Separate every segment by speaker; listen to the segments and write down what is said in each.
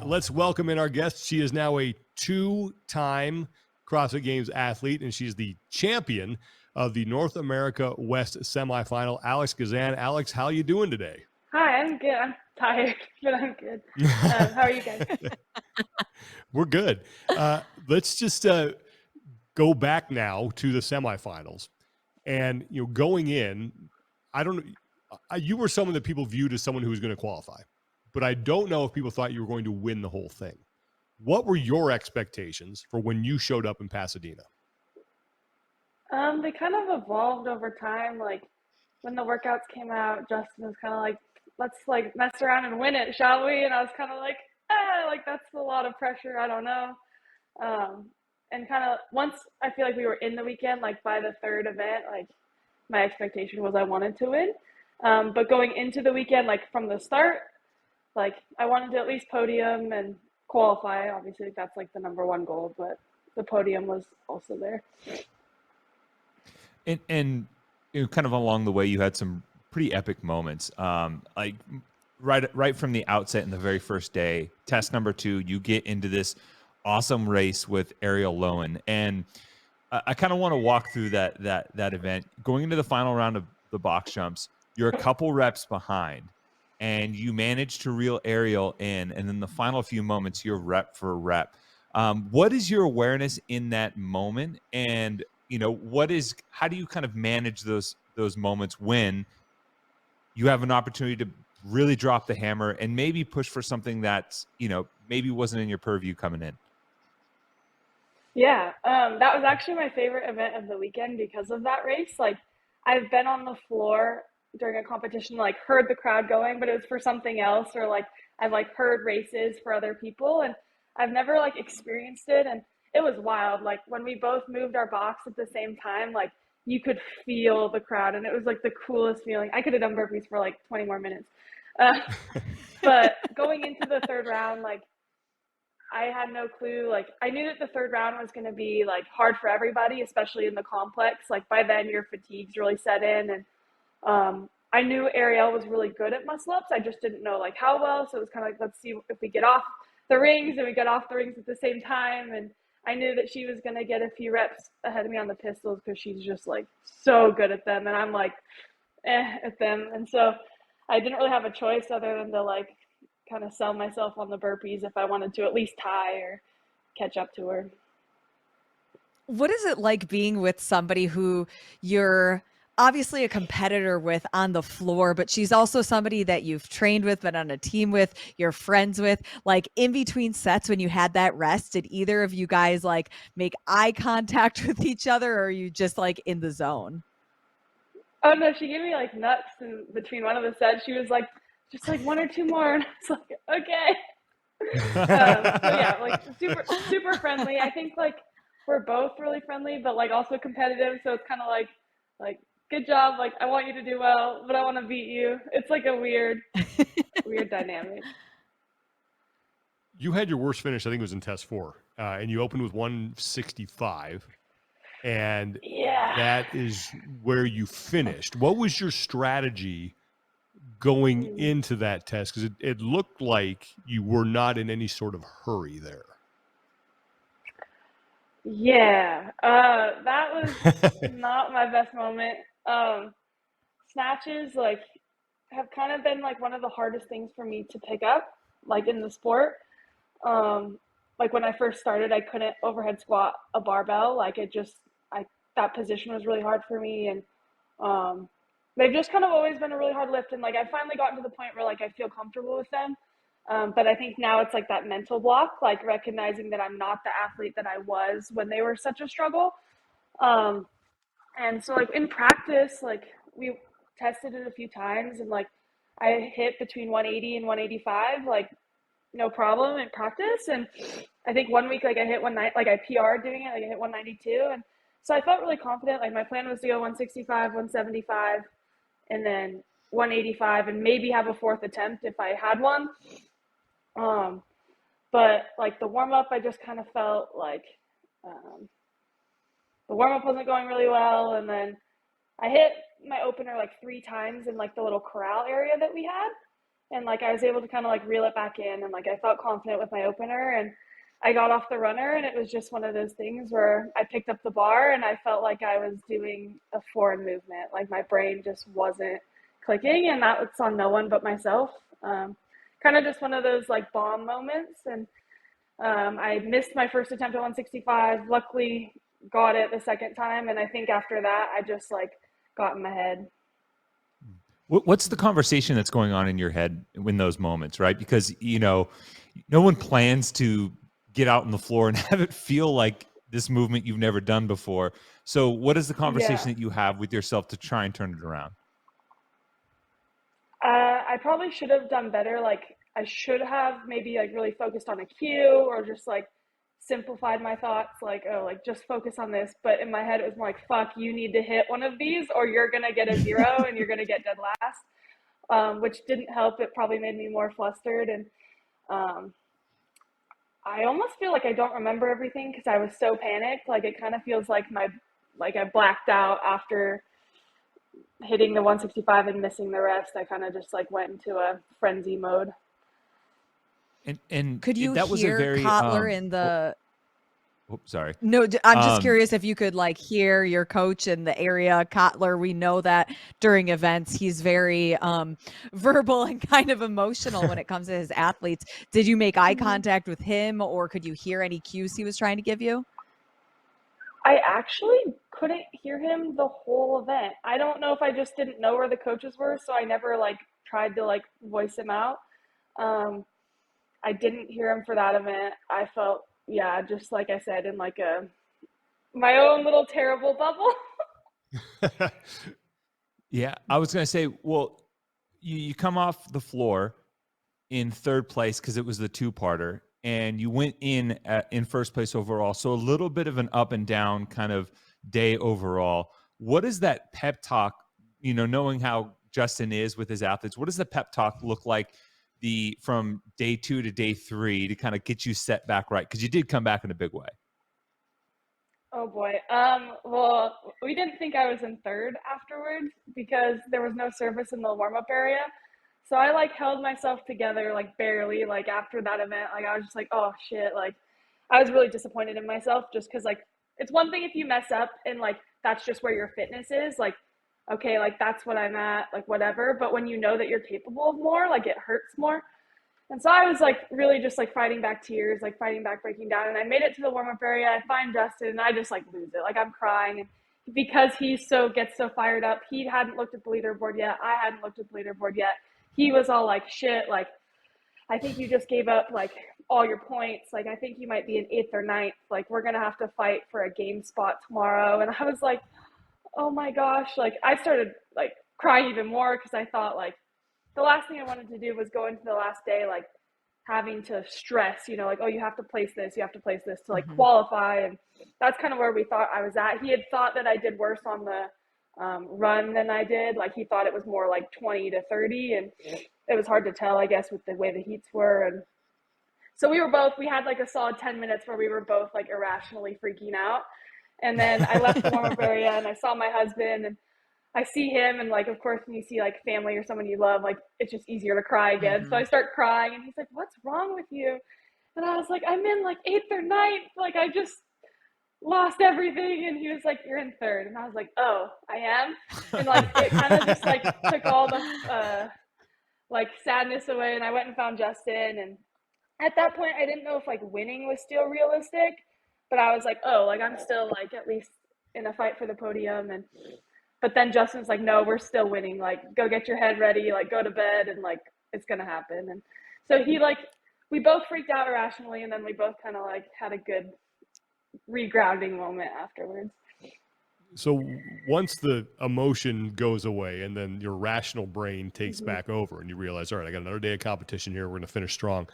Speaker 1: Let's welcome in our guest. She is now a two-time CrossFit Games athlete, and she's the champion of the North America West Semifinal. Alex Gazan. Alex, how you doing today?
Speaker 2: Hi, I'm good. I'm tired, but I'm good. How are you guys?
Speaker 1: We're good. Let's just go back now to the semifinals. And, going in, you were someone that people viewed as someone who was going to qualify, but I don't know if people thought you were going to win the whole thing. What were your expectations for when you showed up in Pasadena?
Speaker 2: They kind of evolved over time. Like when the workouts came out, Justin was kind of like, let's like mess around and win it, shall we? And I was kind of like, that's a lot of pressure. I don't know. And kind of once I feel like we were in the weekend, like by the third event, like my expectation was I wanted to win. But going into the weekend, like from the start, like I wanted to at least podium and qualify. Obviously, that's like the number one goal, but the podium was also there.
Speaker 3: And kind of along the way, you had some pretty epic moments. Like right from the outset in the very first day, test number 2, you get into this awesome race with Ariel Lowen, and I kind of want to walk through that event. Going into the final round of the box jumps, you're a couple reps behind, and you manage to reel Ariel in, and then the final few moments, you're rep for rep. What is your awareness in that moment, and how do you kind of manage those moments when you have an opportunity to really drop the hammer and maybe push for something that's maybe wasn't in your purview coming in?
Speaker 2: Yeah, that was actually my favorite event of the weekend because of that race. Like I've been on the floor during a competition, like heard the crowd going, but it was for something else, or like I've like heard races for other people, and I've never like experienced it. And it was wild. Like when we both moved our box at the same time, like you could feel the crowd, and it was like the coolest feeling. I could have done burpees for like 20 more minutes. But going into the third round, like I had no clue. Like I knew that the third round was going to be like hard for everybody, especially in the complex. Like by then your fatigue's really set in, and I knew Ariel was really good at muscle ups. I just didn't know like how well. So it was kind of like, let's see if we get off the rings, and we got off the rings at the same time. And I knew that she was going to get a few reps ahead of me on the pistols because she's just like so good at them, and I'm like at them. And so I didn't really have a choice other than to like kind of sell myself on the burpees if I wanted to at least tie or catch up to her.
Speaker 4: What is it like being with somebody who you're obviously a competitor with on the floor, but she's also somebody that you've trained with, been on a team with, you're friends with? Like in between sets when you had that rest, did either of you guys like make eye contact with each other, or are you just like in the zone?
Speaker 2: Oh no, she gave me like nuts in between one of the sets. She was like, just like 1 or 2 more, and I was like, okay. So yeah, like super friendly. I think like we're both really friendly, but like also competitive. So it's kind of like good job. Like I want you to do well, but I want to beat you. It's like a weird dynamic.
Speaker 1: You had your worst finish, I think it was in test 4, and you opened with 165, and
Speaker 2: Yeah,
Speaker 1: that is where you finished. What was your strategy going into that test? Because it looked like you were not in any sort of hurry there.
Speaker 2: yeah. That was not my best moment. Snatches like have kind of been like one of the hardest things for me to pick up, like in the sport. Like when I first started, I couldn't overhead squat a barbell. Like that position was really hard for me, and they've just kind of always been a really hard lift. And like I've finally gotten to the point where like I feel comfortable with them. But I think now it's like that mental block, like recognizing that I'm not the athlete that I was when they were such a struggle. And so like in practice, like we tested it a few times, and like I hit between 180 and 185, like no problem in practice. And I think one week, like I hit like I PR'd doing it, like I hit 192. And so I felt really confident. Like my plan was to go 165, 175, and then 185, and maybe have a fourth attempt if I had one. But like the warm up, I just kind of felt like the warm up wasn't going really well. And then I hit my opener like 3 times in like the little corral area that we had. and like I was able to kind of like reel it back in, and like I felt confident with my opener, and I got off the runner, and it was just one of those things where I picked up the bar and I felt like I was doing a foreign movement. Like my brain just wasn't clicking, and that was on no one but myself. Kind of just one of those like bomb moments. And I missed my first attempt at 165, luckily got it the second time. And I think after that, I just like got in my head.
Speaker 3: What's the conversation that's going on in your head in those moments, right? Because, you know, no one plans to get out on the floor and have it feel like this movement you've never done before. So what is the conversation that you have with yourself to try and turn it around?
Speaker 2: I probably should have done better. Like I should have maybe like really focused on a cue, or just like simplified my thoughts, like, oh, like just focus on this. But in my head, it was more like, fuck, you need to hit one of these or you're going to get a 0 and you're going to get dead last, which didn't help. It probably made me more flustered. And I almost feel like I don't remember everything because I was so panicked. Like it kind of feels like I blacked out after hitting the 165 and missing the rest. I kind of just like went into a frenzy mode.
Speaker 3: And
Speaker 4: Could you
Speaker 3: that
Speaker 4: hear
Speaker 3: was a very
Speaker 4: Kotler in the?
Speaker 3: Sorry.
Speaker 4: No, I'm just curious if you could like hear your coach in the area. Kotler, we know that during events he's very verbal and kind of emotional when it comes to his athletes. Did you make eye contact with him, or could you hear any cues he was trying to give you?
Speaker 2: I actually couldn't hear him the whole event. I don't know if I just didn't know where the coaches were, so I never like tried to like voice him out. I didn't hear him for that event. I felt, yeah, just like I said, in like my own little terrible bubble.
Speaker 3: Yeah, I was going to say, well, you come off the floor in third place because it was the two-parter, and you went in first place overall. So a little bit of an up and down kind of day overall. What is that pep talk, you know, knowing how Justin is with his athletes, what does the pep talk look like from day 2 to day 3 to kind of get you set back right? Because you did come back in a big way.
Speaker 2: Oh boy. Well, we didn't think I was in third afterwards because there was no service in the warm-up area. So I like held myself together, like barely, like after that event. Like I was just like, oh shit. Like I was really disappointed in myself just because like it's one thing if you mess up and like that's just where your fitness is, like okay, like that's what I'm at, like whatever. But when you know that you're capable of more, like it hurts more. And so I was like really just like fighting back tears, like fighting back, breaking down. And I made it to the warm-up area. I find Justin and I just like lose it. Like I'm crying. And because he gets so fired up, he hadn't looked at the leaderboard yet. I hadn't looked at the leaderboard yet. He was all like, shit, like, I think you just gave up like all your points. Like, I think you might be in 8th or 9th. Like, we're going to have to fight for a game spot tomorrow. And I was like, oh my gosh. Like, I started like crying even more because I thought like the last thing I wanted to do was go into the last day, like having to stress, you know, like, oh, you have to place this to like qualify. And that's kind of where we thought I was at. He had thought that I did worse on the run than I did. Like he thought it was more like 20 to 30. And it was hard to tell, I guess, with the way the heats were. And so we had like a solid 10 minutes where we were both like irrationally freaking out. And then I left the warm-up area and I saw my husband and I see him, and like, of course, when you see like family or someone you love, like it's just easier to cry again. So I start crying and he's like, what's wrong with you? And I was like, I'm in like 8th or 9th. Like I just lost everything. And he was like, you're in 3rd. And I was like, oh, I am. And like, it kind of just like took all the like sadness away. And I went and found Justin. And at that point, I didn't know if like winning was still realistic, but I was like, oh, like I'm still like at least in a fight for the podium. But then Justin's like, no, we're still winning. Like, go get your head ready. Like, go to bed. And, like, it's going to happen. And so we both freaked out irrationally. And then we both kind of, like, had a good regrounding moment afterwards.
Speaker 1: So once the emotion goes away and then your rational brain takes back over and you realize, all right, I got another day of competition here. We're going to finish strong.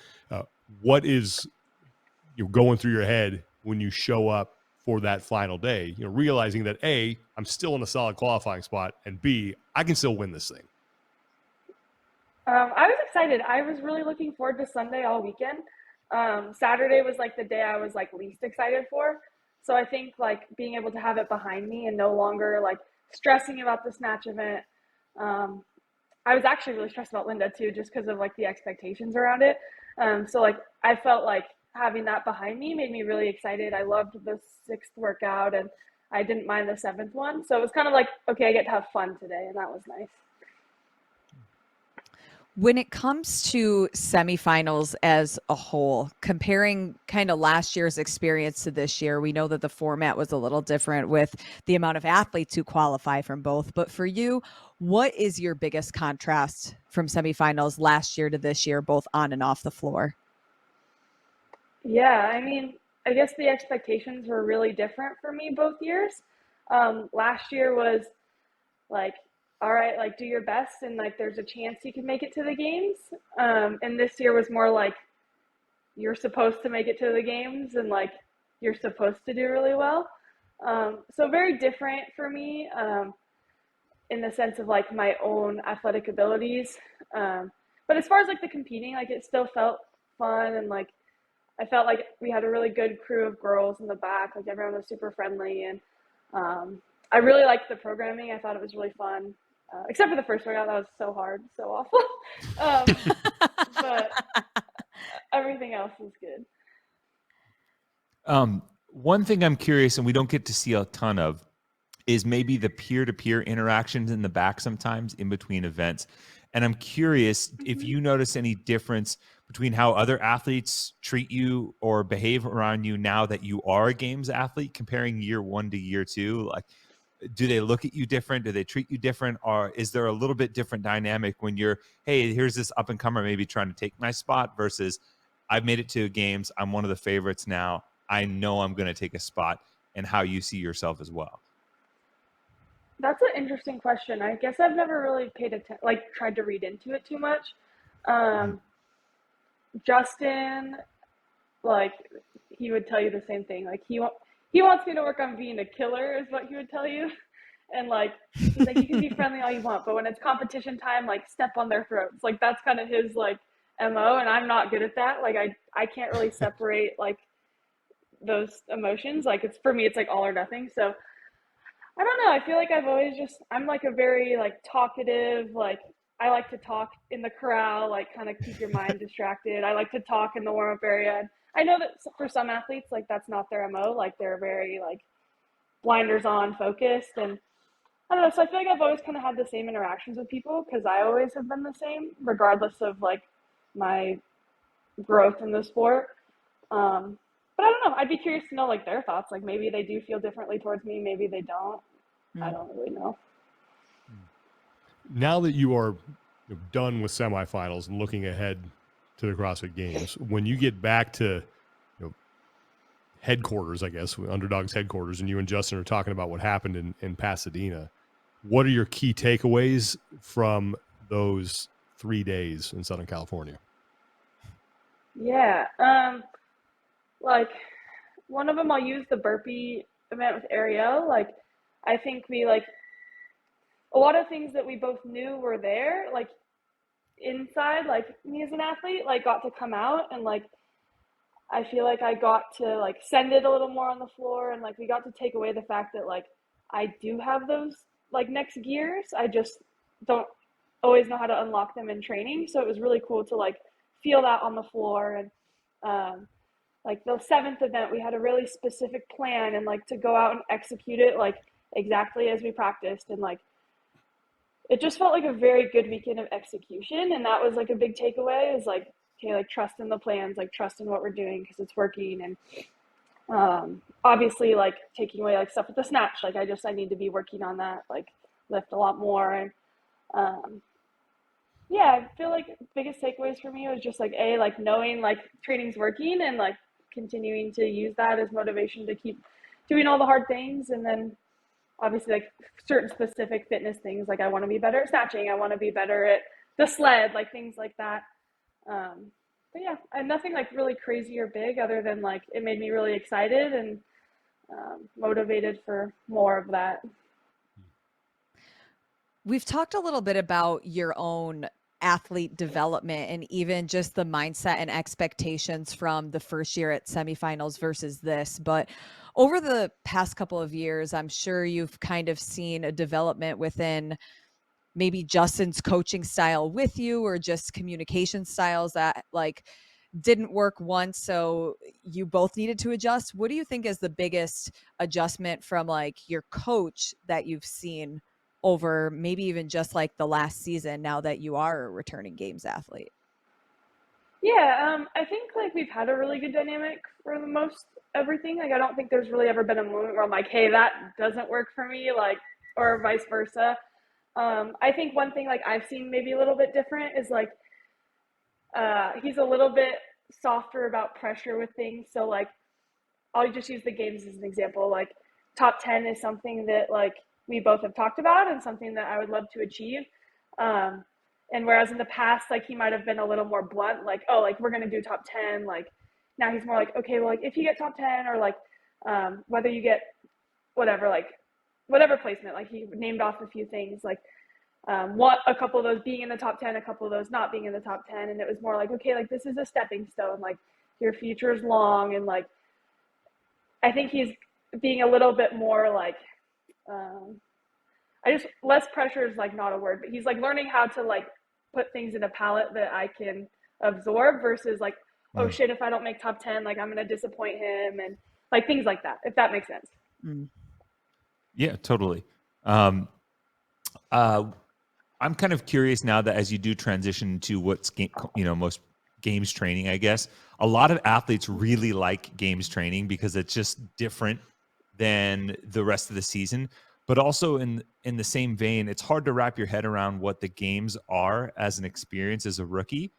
Speaker 1: What is going through your head when you show up for that final day, realizing that A, I'm still in a solid qualifying spot, and B, I can still win this thing?
Speaker 2: I was excited. I was really looking forward to Sunday all weekend. Saturday was like the day I was like least excited for. So I think like being able to have it behind me and no longer like stressing about the snatch event, I was actually really stressed about Linda too, just because of like the expectations around it. So like I felt like having that behind me made me really excited. I loved the 6th workout and I didn't mind the 7th one. So it was kind of like, okay, I get to have fun today, and that was nice.
Speaker 4: When it comes to semifinals as a whole, comparing kind of last year's experience to this year, we know that the format was a little different with the amount of athletes who qualify from both. But for you, what is your biggest contrast from semifinals last year to this year, both on and off the floor?
Speaker 2: Yeah, I mean, I guess the expectations were really different for me both years. Last year was like, all right, like do your best and like there's a chance you can make it to the games. And this year was more like you're supposed to make it to the games and like you're supposed to do really well. So very different for me in the sense of like my own athletic abilities. But as far as like the competing, like it still felt fun, and like I felt like we had a really good crew of girls in the back. Like everyone was super friendly, and I really liked the programming. I thought it was really fun, except for the first workout. That was so hard, so awful. But everything else was good.
Speaker 3: One thing I'm curious, and we don't get to see a ton of, is maybe the peer-to-peer interactions in the back sometimes in between events. And I'm curious if you notice any difference between how other athletes treat you or behave around you now that you are a games athlete, comparing year 1 to year 2. Like, do they look at you different? Do they treat you different? Or is there a little bit different dynamic when you're, hey, here's this up and comer maybe trying to take my spot, versus I've made it to games, I'm one of the favorites now, I know I'm going to take a spot, and how you see yourself as well?
Speaker 2: That's an interesting question. I guess I've never really paid attention, like tried to read into it too much. Justin, like he would tell you the same thing. Like he wants me to work on being a killer is what he would tell you. And like he's like, you can be friendly all you want, but when it's competition time, like step on their throats. Like that's kind of his like MO, and I'm not good at that. Like I can't really separate like those emotions. Like it's for me, it's like all or nothing. So I don't know. I feel like I'm like a very like talkative, like I like to talk in the corral, like kind of keep your mind distracted. I like to talk in the warm up area. I know that for some athletes, like that's not their MO. Like they're very like blinders on focused. And I don't know. So I feel like I've always kind of had the same interactions with people because I always have been the same, regardless of like my growth in the sport. But I don't know. I'd be curious to know like their thoughts. Like maybe they do feel differently towards me. Maybe they don't. I don't really know.
Speaker 1: Now that you are done with semifinals and looking ahead to the CrossFit Games, when you get back to headquarters, I guess, Underdog's headquarters, and you and Justin are talking about what happened in Pasadena, what are your key takeaways from those 3 days in Southern California?
Speaker 2: Yeah. Like one of them, I'll use the burpee event with Ariel. Like I think we like a lot of things that we both knew were there, like inside, like me as an athlete, like got to come out, and like I feel like I got to like send it a little more on the floor, and like we got to take away the fact that like I do have those like next gears. I just don't always know how to unlock them in training. So it was really cool to like feel that on the floor. And like the 7th event, we had a really specific plan, and like to go out and execute it like exactly as we practiced, and like it just felt like a very good weekend of execution. And that was like a big takeaway, is like, okay, like trust in the plans, like trust in what we're doing because it's working. And obviously like taking away like stuff with the snatch, like I need to be working on that, like lift a lot more. And yeah, I feel like biggest takeaways for me was just like like knowing like training's working, and like continuing to use that as motivation to keep doing all the hard things. And then obviously like certain specific fitness things, like I want to be better at snatching, I want to be better at the sled, like things like that. But yeah, and nothing like really crazy or big, other than like it made me really excited and motivated for more of that.
Speaker 4: We've talked a little bit about your own athlete development and even just the mindset and expectations from the first year at semifinals versus this. But over the past couple of years, I'm sure you've kind of seen a development within maybe Justin's coaching style with you, or just communication styles that like didn't work once, so you both needed to adjust? What do you think is the biggest adjustment from like your coach that you've seen over maybe even just like the last season, now that you are a returning games athlete?
Speaker 2: Yeah, I think like we've had a really good dynamic for the most everything. Like I don't think there's really ever been a moment where I'm like, hey, that doesn't work for me, like, or vice versa. I think one thing like I've seen maybe a little bit different is like he's a little bit softer about pressure with things. So like I'll just use the games as an example. Like top 10 is something that like we both have talked about and something that I would love to achieve. And whereas in the past, like he might have been a little more blunt, like, oh, like we're gonna do top 10. Like now he's more like, okay, well, like if you get top 10 or like whether you get whatever, like whatever placement, like he named off a few things, like what a couple of those being in the top 10, a couple of those not being in the top 10. And it was more like, okay, like this is a stepping stone, like your future is long. And like, I think he's being a little bit more like, less pressure is like not a word, but he's like learning how to like put things in a palette that I can absorb versus like, oh shit, if I don't make top 10, like I'm going to disappoint him and like things like that, if that makes sense.
Speaker 3: Yeah, totally. I'm kind of curious now that as you do transition to what's most games training, I guess a lot of athletes really like games training because it's just different than the rest of the season. But also in the same vein, it's hard to wrap your head around what the games are as an experience as a rookie.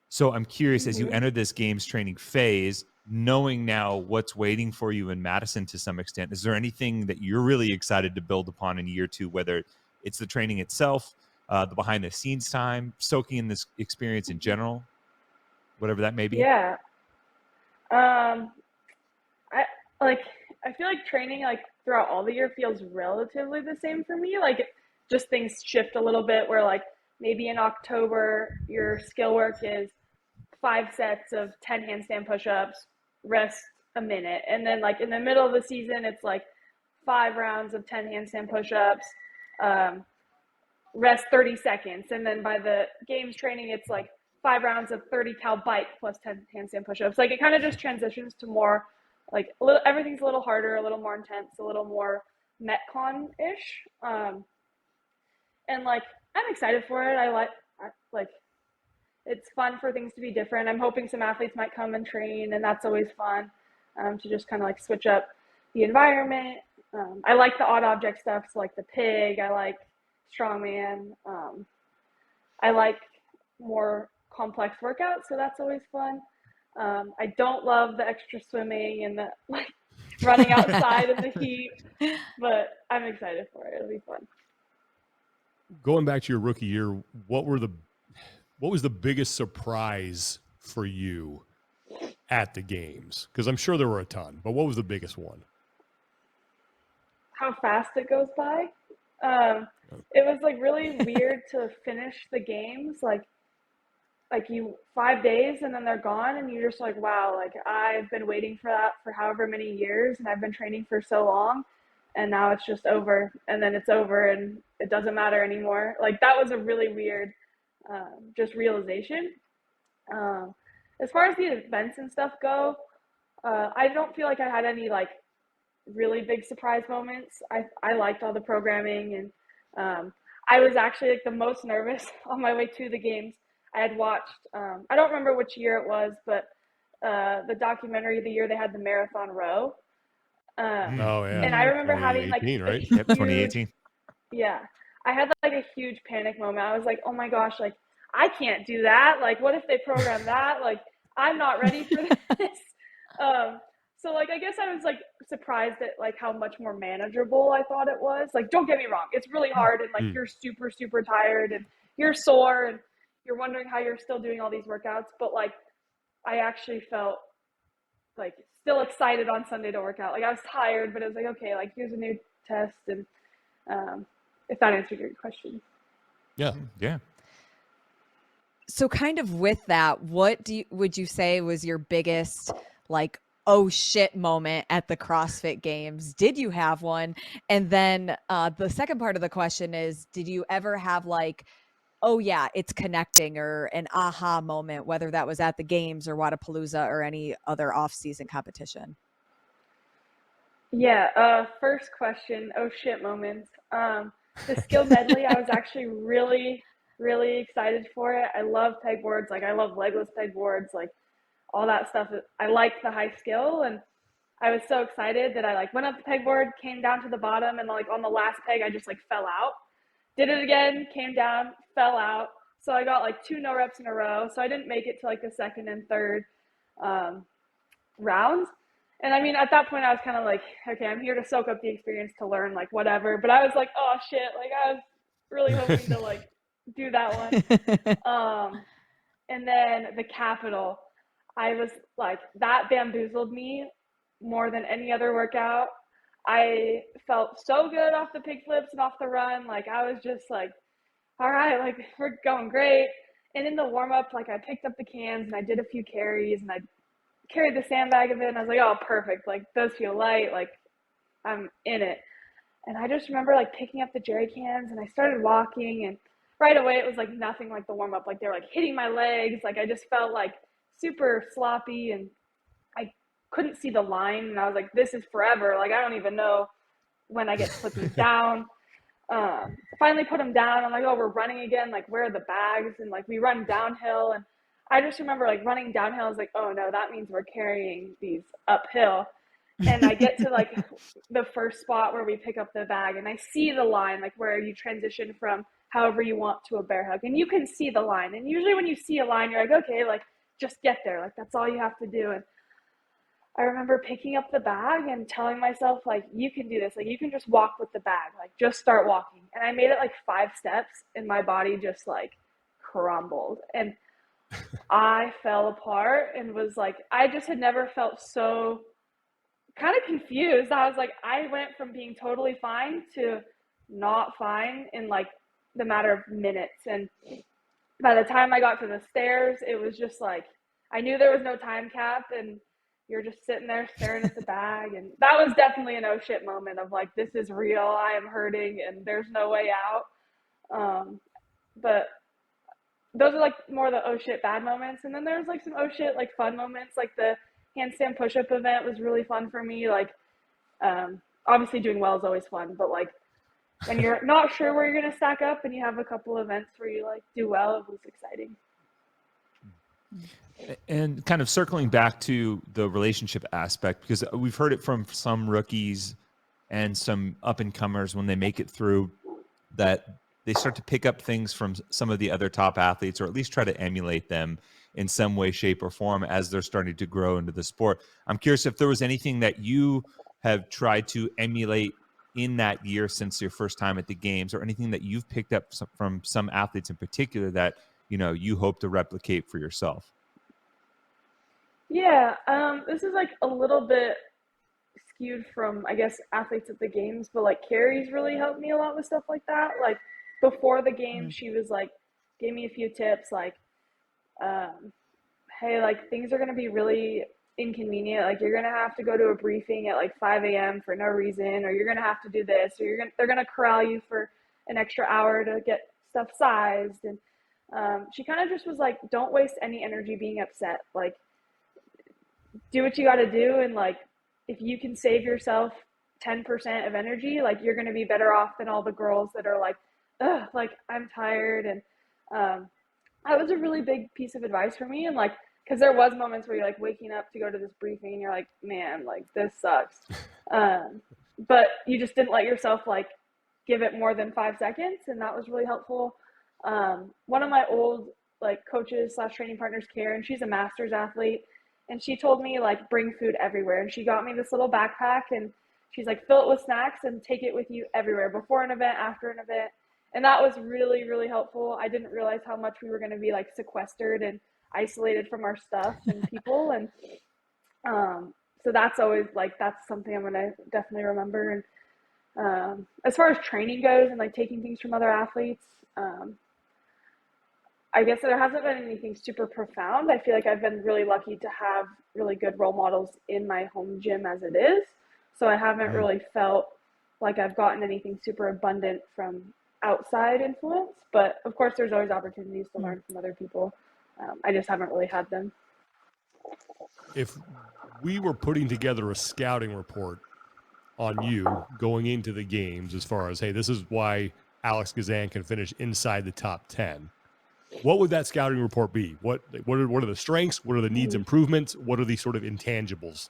Speaker 3: So I'm curious, as you enter this games training phase, knowing now what's waiting for you in Madison to some extent, is there anything that you're really excited to build upon in year two, whether it's the training itself, the behind the scenes time, soaking in this experience in general, whatever that may be?
Speaker 2: Yeah. I feel like training like throughout all the year feels relatively the same for me. Like just things shift a little bit where like maybe in October your skill work is 5 sets of 10 handstand push-ups, rest a minute. And then like in the middle of the season, it's like 5 rounds of 10 handstand push-ups, rest 30 seconds. And then by the games training, it's like 5 rounds of 30 cal bike plus 10 handstand push-ups. Like it kind of just transitions to more like everything's a little harder, a little more intense, a little more Metcon-ish. And like I'm excited for it. I like it's fun for things to be different. I'm hoping some athletes might come and train, and that's always fun to just kind of like switch up the environment. I like the odd object stuff, so like the pig. I like strongman. I like more complex workouts, so that's always fun. I don't love the extra swimming and the like running outside in the heat, but I'm excited for it. It'll be fun.
Speaker 1: Going back to your rookie year, what was the biggest surprise for you at the games? Because I'm sure there were a ton, but what was the biggest one?
Speaker 2: How fast it goes by. It was like really weird to finish the games, like you 5 days and then they're gone and you're just like, wow, like I've been waiting for that for however many years and I've been training for so long and now it's just over and then it's over and it doesn't matter anymore. Like that was a really weird just realization. As far as the events and stuff go, I don't feel like I had any like really big surprise moments. I liked all the programming and I was actually like the most nervous on my way to the games. I had watched, I don't remember which year it was, but the documentary, the year they had the marathon row. And I remember having like
Speaker 3: right? Yep, 2018.
Speaker 2: Yeah. I had like a huge panic moment. I was like, oh my gosh, like I can't do that. Like, what if they program that? Like, I'm not ready for this. So like, I guess I was like surprised at like how much more manageable I thought it was. Like, don't get me wrong. It's really hard. And like, you're super, super tired and you're sore and you're wondering how you're still doing all these workouts. But like, I actually felt like still excited on Sunday to work out. Like I was tired, but it was like, okay, like here's a new test. And if that answered your question.
Speaker 1: Yeah.
Speaker 3: Yeah.
Speaker 4: So kind of with that, what would you say was your biggest like oh shit moment at the CrossFit Games? Did you have one? And then the second part of the question is, did you ever have like, oh yeah, it's connecting, or an aha moment, whether that was at the games or Wadapalooza or any other off-season competition?
Speaker 2: Yeah, first question, oh shit moments. The skill medley, I was actually really, really excited for it. I love pegboards, like I love legless pegboards, like all that stuff. I like the high skill, and I was so excited that I like went up the pegboard, came down to the bottom, and like on the last peg, I just like fell out. Did it again, came down, fell out. So I got like 2 no reps in a row. So I didn't make it to like the second and third rounds. And I mean, at that point, I was kind of like, okay, I'm here to soak up the experience, to learn, like whatever. But I was like, oh shit, like I was really hoping to like do that one. And then the Capitol, I was like, that bamboozled me more than any other workout. I felt so good off the pig flips and off the run. Like I was just like, all right, like we're going great. And in the warm up, like I picked up the cans and I did a few carries and I carried the sandbag of it. And I was like, oh, perfect. Like those feel light. Like I'm in it. And I just remember like picking up the jerry cans and I started walking, and right away it was like nothing like the warm up. Like they were like hitting my legs. Like I just felt like super sloppy and I couldn't see the line, and I was like, this is forever. Like I don't even know when I get to put these down. Finally put them down. I'm like, oh, we're running again. Like where are the bags? And like we run downhill, and I just remember like running downhill. I was like, oh no, that means we're carrying these uphill. And I get to like the first spot where we pick up the bag, and I see the line, like where you transition from however you want to a bear hug, and you can see the line. And usually when you see a line, you're like, okay, like just get there. Like that's all you have to do. And I remember picking up the bag and telling myself, like, you can do this. Like, you can just walk with the bag. Like, just start walking. And I made it like 5 steps, and my body just like crumbled. And I fell apart and was like, I just had never felt so kind of confused. I was like, I went from being totally fine to not fine in like the matter of minutes. And by the time I got to the stairs, it was just like, I knew there was no time cap, and you're just sitting there staring at the bag. And that was definitely an oh shit moment of like, this is real. I am hurting and there's no way out. But those are like more the oh shit bad moments. And then there's like some oh shit like fun moments. Like the handstand push-up event was really fun for me. Like obviously doing well is always fun, but like when you're not sure where you're going to stack up and you have a couple events where you like do well, it was exciting.
Speaker 3: And kind of circling back to the relationship aspect, because we've heard it from some rookies and some up and comers when they make it through, that they start to pick up things from some of the other top athletes, or at least try to emulate them in some way, shape, or form as they're starting to grow into the sport. I'm curious if there was anything that you have tried to emulate in that year since your first time at the games, or anything that you've picked up from some athletes in particular that, you know, you hope to replicate for yourself.
Speaker 2: Yeah, this is like a little bit skewed from, I guess, athletes at the games, but like Carrie's really helped me a lot with stuff like that. Like before the game, she was like, gave me a few tips, like, hey, like things are going to be really inconvenient. Like you're going to have to go to a briefing at like 5 a.m. for no reason, or you're going to have to do this, or they're going to corral you for an extra hour to get stuff sized. And she kind of just was like, don't waste any energy being upset. Like, do what you got to do. And like, if you can save yourself 10% of energy, like you're going to be better off than all the girls that are like, ugh, like I'm tired. And that was a really big piece of advice for me. And like, cause there was moments where you're like waking up to go to this briefing and you're like, man, like this sucks. But you just didn't let yourself like give it more than 5 seconds. And that was really helpful. One of my old like coaches / training partners, Karen, she's a master's athlete. And she told me, like, bring food everywhere. And she got me this little backpack, and she's like, fill it with snacks and take it with you everywhere, before an event, after an event. And that was really, really helpful. I didn't realize how much we were going to be, like, sequestered and isolated from our stuff and people. And so that's always, like, that's something I'm going to definitely remember. And as far as training goes and, like, taking things from other athletes, I guess there hasn't been anything super profound. I feel like I've been really lucky to have really good role models in my home gym as it is. So I haven't really felt like I've gotten anything super abundant from outside influence. But of course, there's always opportunities to learn from other people. I just haven't really had them.
Speaker 1: If we were putting together a scouting report on you going into the games, as far as, hey, this is why Alex Gazan can finish inside the top 10, what would that scouting report be? What are the strengths? What are the needs improvements? What are the sort of intangibles?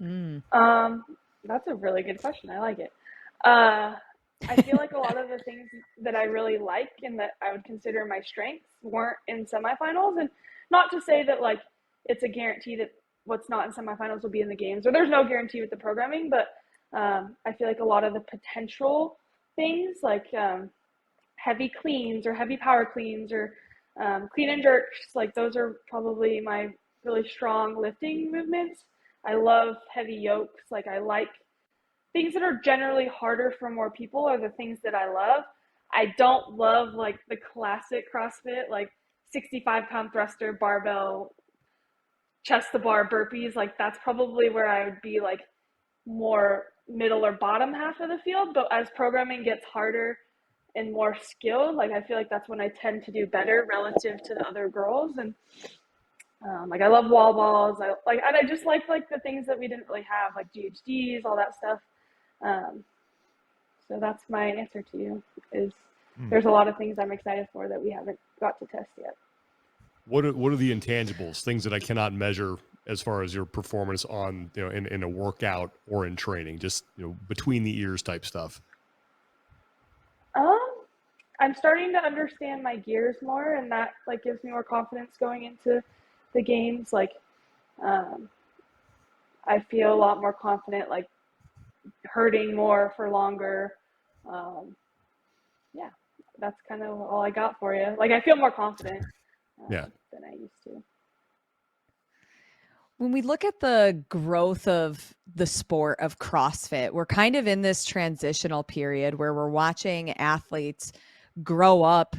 Speaker 2: That's a really good question. I like it. I feel like a lot of the things that I really like and that I would consider my strengths weren't in semifinals. And not to say that like it's a guarantee that what's not in semifinals will be in the games, or there's no guarantee with the programming, but I feel like a lot of the potential things like heavy cleans or heavy power cleans or clean and jerks, like those are probably my really strong lifting movements. I love heavy yokes. Like I like things that are generally harder for more people are the things that I love. I don't love like the classic CrossFit, like 65-pound thruster, barbell, chest to bar burpees. Like that's probably where I would be like more middle or bottom half of the field. But as programming gets harder and more skilled, like I feel like that's when I tend to do better relative to the other girls. And like I love wall balls. And I just like the things that we didn't really have, like GHDs, all that stuff. So that's my answer to you is there's a lot of things I'm excited for that we haven't got to test yet.
Speaker 1: What are the intangibles, things that I cannot measure as far as your performance on, in a workout or in training, just, between the ears type stuff?
Speaker 2: I'm starting to understand my gears more, and that like gives me more confidence going into the games. Like, I feel a lot more confident, like hurting more for longer. Yeah, that's kind of all I got for you. Like I feel more confident than I used to.
Speaker 4: When we look at the growth of the sport of CrossFit, we're kind of in this transitional period where we're watching athletes grow up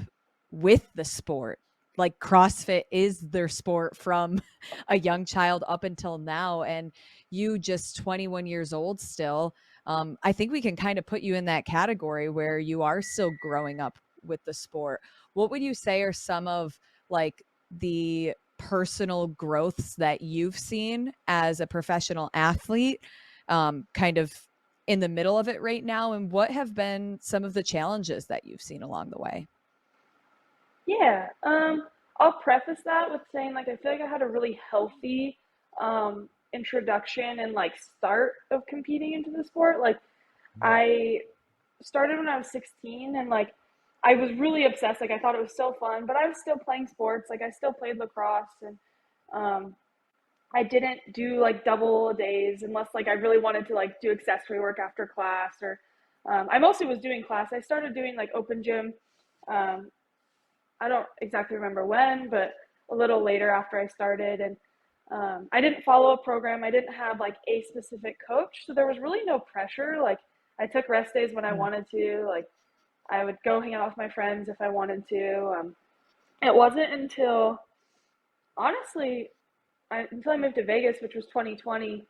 Speaker 4: with the sport. Like CrossFit is their sport from a young child up until now. And you just 21 years old still. I think we can kind of put you in that category where you are still growing up with the sport. What would you say are some of like the personal growths that you've seen as a professional athlete, kind of in the middle of it right now? And what have been some of the challenges that you've seen along the way?
Speaker 2: Yeah. I'll preface that with saying like I feel like I had a really healthy introduction and like start of competing into the sport. Like I started when I was 16 and like I was really obsessed. Like I thought it was so fun, but I was still playing sports. Like I still played lacrosse and I didn't do like double days unless like I really wanted to like do accessory work after class or I mostly was doing class. I started doing like open gym. I don't exactly remember when, but a little later after I started. And I didn't follow a program. I didn't have like a specific coach. So there was really no pressure. Like I took rest days when I wanted to. Like I would go hang out with my friends if I wanted to. It wasn't until, honestly, until I moved to Vegas, which was 2020.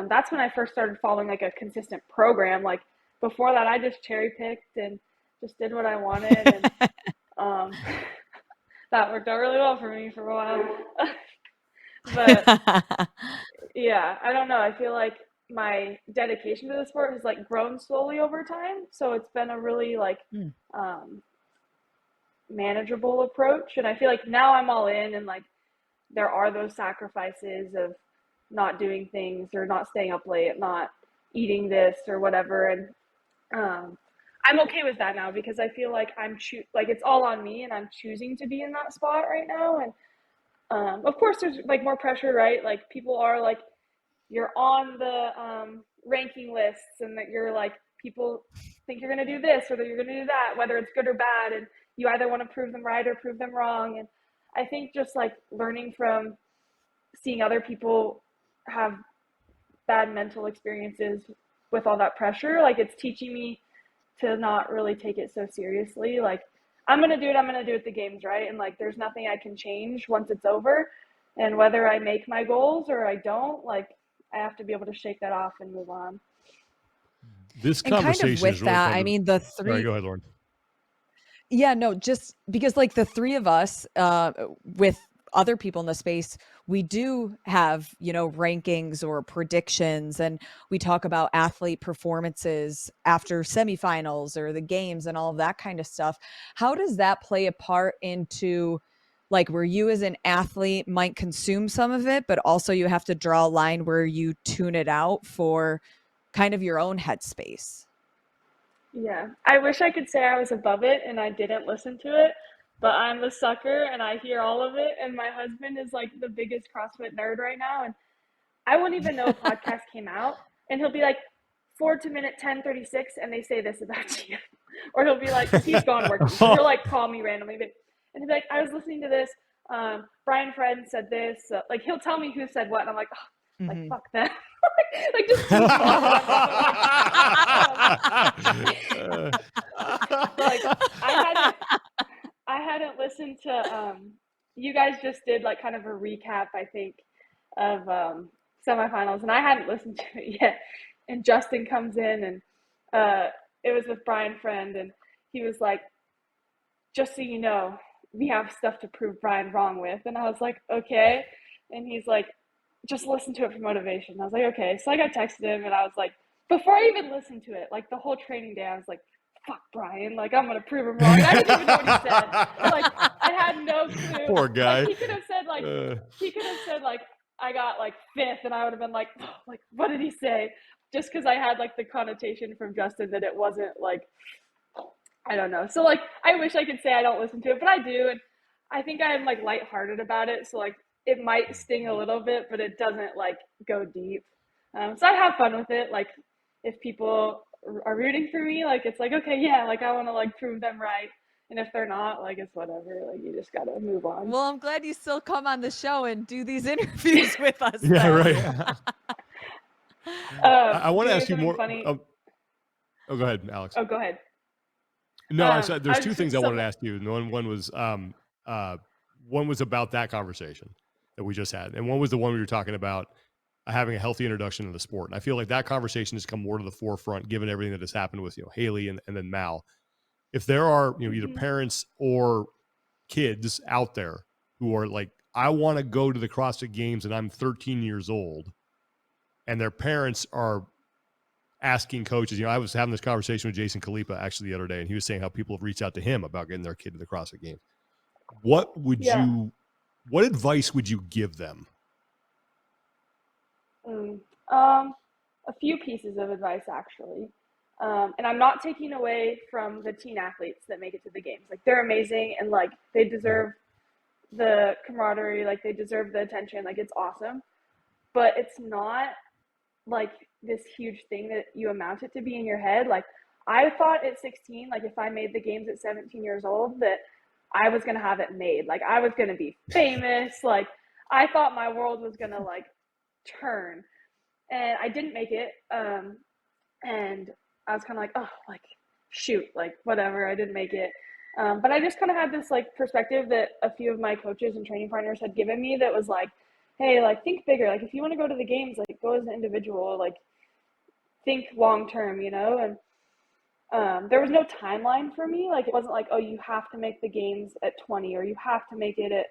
Speaker 2: That's when I first started following like a consistent program. Like before that, I just cherry picked and just did what I wanted. And that worked out really well for me for a while. But yeah, I don't know. I feel like my dedication to the sport has like grown slowly over time. So it's been a really like manageable approach. And I feel like now I'm all in and like there are those sacrifices of not doing things or not staying up late, not eating this or whatever. And I'm okay with that now because I feel like like it's all on me and I'm choosing to be in that spot right now. And of course there's like more pressure, right? Like people are like, you're on the ranking lists and that you're like, people think you're going to do this or that you're going to do that, whether it's good or bad. And you either want to prove them right or prove them wrong. And I think just like learning from seeing other people have bad mental experiences with all that pressure, like it's teaching me to not really take it so seriously. Like I'm going to do what I'm going to do at the games, right? And like, there's nothing I can change once it's over. And whether I make my goals or I don't, like, I have to be able to shake that off and move on.
Speaker 1: This
Speaker 4: And kind of
Speaker 1: conversation
Speaker 4: with
Speaker 1: is really
Speaker 4: that,
Speaker 1: fun.
Speaker 4: I mean, the
Speaker 1: Sorry,
Speaker 4: three,
Speaker 1: go ahead, Lauren.
Speaker 4: yeah, no, just because like the three of us, with other people in the space, we do have, you know, rankings or predictions, and we talk about athlete performances after semifinals or the games and all of that kind of stuff. How does that play a part into like where you as an athlete might consume some of it, but also you have to draw a line where you tune it out for kind of your own headspace?
Speaker 2: Yeah, I wish I could say I was above it and I didn't listen to it, but I'm a sucker and I hear all of it. And my husband is like the biggest CrossFit nerd right now, and I won't even know a podcast came out, and he'll be like, forward to minute 10:36, and they say this about you, or he'll be like, because he's gone working, so he'll like call me randomly, and he'll be like, I was listening to this, Brian Fred said this, like he'll tell me who said what, and I'm like, oh, like fuck that. Like just keep like I hadn't listened to you guys just did like kind of a recap, I think, of semifinals, and I hadn't listened to it yet. And Justin comes in, and it was with Brian Friend, and he was like, just so you know, we have stuff to prove Brian wrong with. And I was like, okay. And he's like, just listen to it for motivation. I was like, okay. So I got texted him, and I was like, before I even listened to it, like the whole training day, I was like, fuck Brian, like I'm gonna prove him wrong. I didn't even know what he said. Like I had no clue.
Speaker 1: Poor guy.
Speaker 2: Like he could have said like I got like fifth, and I would have been like, oh, like what did he say? Just because I had like the connotation from Justin that it wasn't like, I don't know. So like I wish I could say I don't listen to it, but I do, and I think I'm like lighthearted about it. So like it might sting a little bit, but it doesn't like go deep. So I have fun with it. Like if people are rooting for me, like it's like, okay, yeah, like I want to like prove them right. And if they're not, like it's whatever. Like you just gotta move on.
Speaker 4: Well, I'm glad you still come on the show and do these interviews with us.
Speaker 1: Yeah,
Speaker 4: then.
Speaker 1: right. I want to ask you more.
Speaker 2: Funny.
Speaker 1: Oh, go ahead, Alex.
Speaker 2: Oh, go ahead.
Speaker 1: No, I said there's two things I
Speaker 2: so-
Speaker 1: wanted to ask you. And one was about that conversation that we just had, and one was the one we were talking about having a healthy introduction to the sport. And I feel like that conversation has come more to the forefront given everything that has happened with Haley and then Mal. If there are either parents or kids out there who are like, I want to go to the CrossFit Games and I'm 13 years old, and their parents are asking coaches, I was having this conversation with Jason Kalipa actually the other day, and he was saying how people have reached out to him about getting their kid to the CrossFit Games. What advice would you give them?
Speaker 2: A few pieces of advice actually. And I'm not taking away from the teen athletes that make it to the games. Like they're amazing, and like they deserve the camaraderie, like they deserve the attention, like it's awesome. But it's not like this huge thing that you amount it to be in your head. Like I thought at 16, like if I made the games at 17 years old, that I was going to have it made. Like I was going to be famous. Like I thought my world was going to like turn, and I didn't make it. And I was kind of like, oh, like shoot, like whatever, I didn't make it. But I just kind of had this like perspective that a few of my coaches and training partners had given me that was like, hey, like think bigger. Like if you want to go to the games, like go as an individual, like think long term, And there was no timeline for me. Like it wasn't like, oh, you have to make the games at 20 or you have to make it at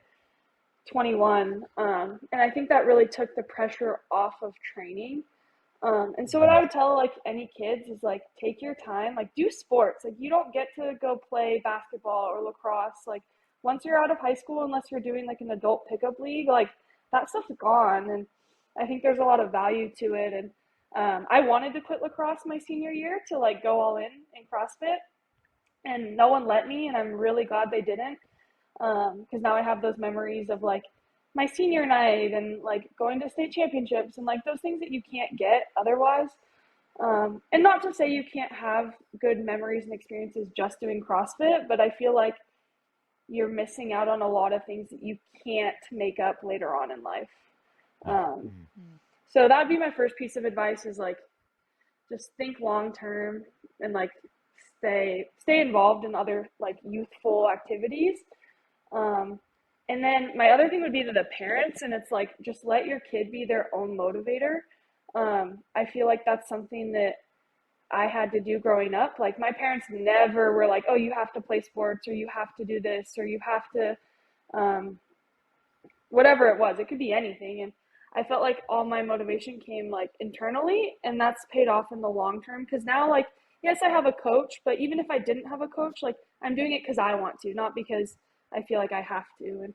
Speaker 2: 21. And I think that really took the pressure off of training. And so what I would tell like any kids is like, take your time, like do sports. Like you don't get to go play basketball or lacrosse. Like once you're out of high school, unless you're doing like an adult pickup league, like that stuff's gone. And I think there's a lot of value to it. And I wanted to quit lacrosse my senior year to like go all in CrossFit, and no one let me. And I'm really glad they didn't. Because now I have those memories of like my senior night and like going to state championships and like those things that you can't get otherwise. And not to say you can't have good memories and experiences just doing CrossFit, but I feel like you're missing out on a lot of things that you can't make up later on in life. So that'd be my first piece of advice is like, just think long term and like stay involved in other like youthful activities. And then my other thing would be to the parents, and it's like, just let your kid be their own motivator. I feel like that's something that I had to do growing up. Like my parents never were like, oh, you have to play sports, or you have to do this, or you have to, whatever it was. It could be anything. And I felt like all my motivation came like internally, and that's paid off in the long term. Cause now, like, yes, I have a coach, but even if I didn't have a coach, like I'm doing it because I want to, not because I feel like I have to. And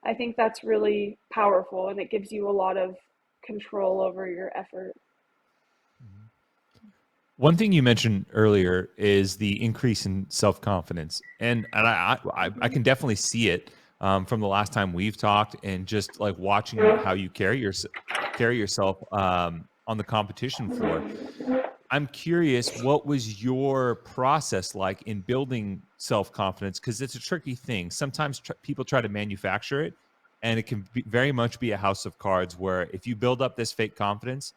Speaker 2: I think that's really powerful, and it gives you a lot of control over your effort.
Speaker 3: One thing you mentioned earlier is the increase in self-confidence, and I can definitely see it from the last time we've talked, and just like watching how you carry yourself on the competition floor. I'm curious, what was your process like in building self-confidence? Because it's a tricky thing. Sometimes people try to manufacture it, and it can very much be a house of cards where if you build up this fake confidence,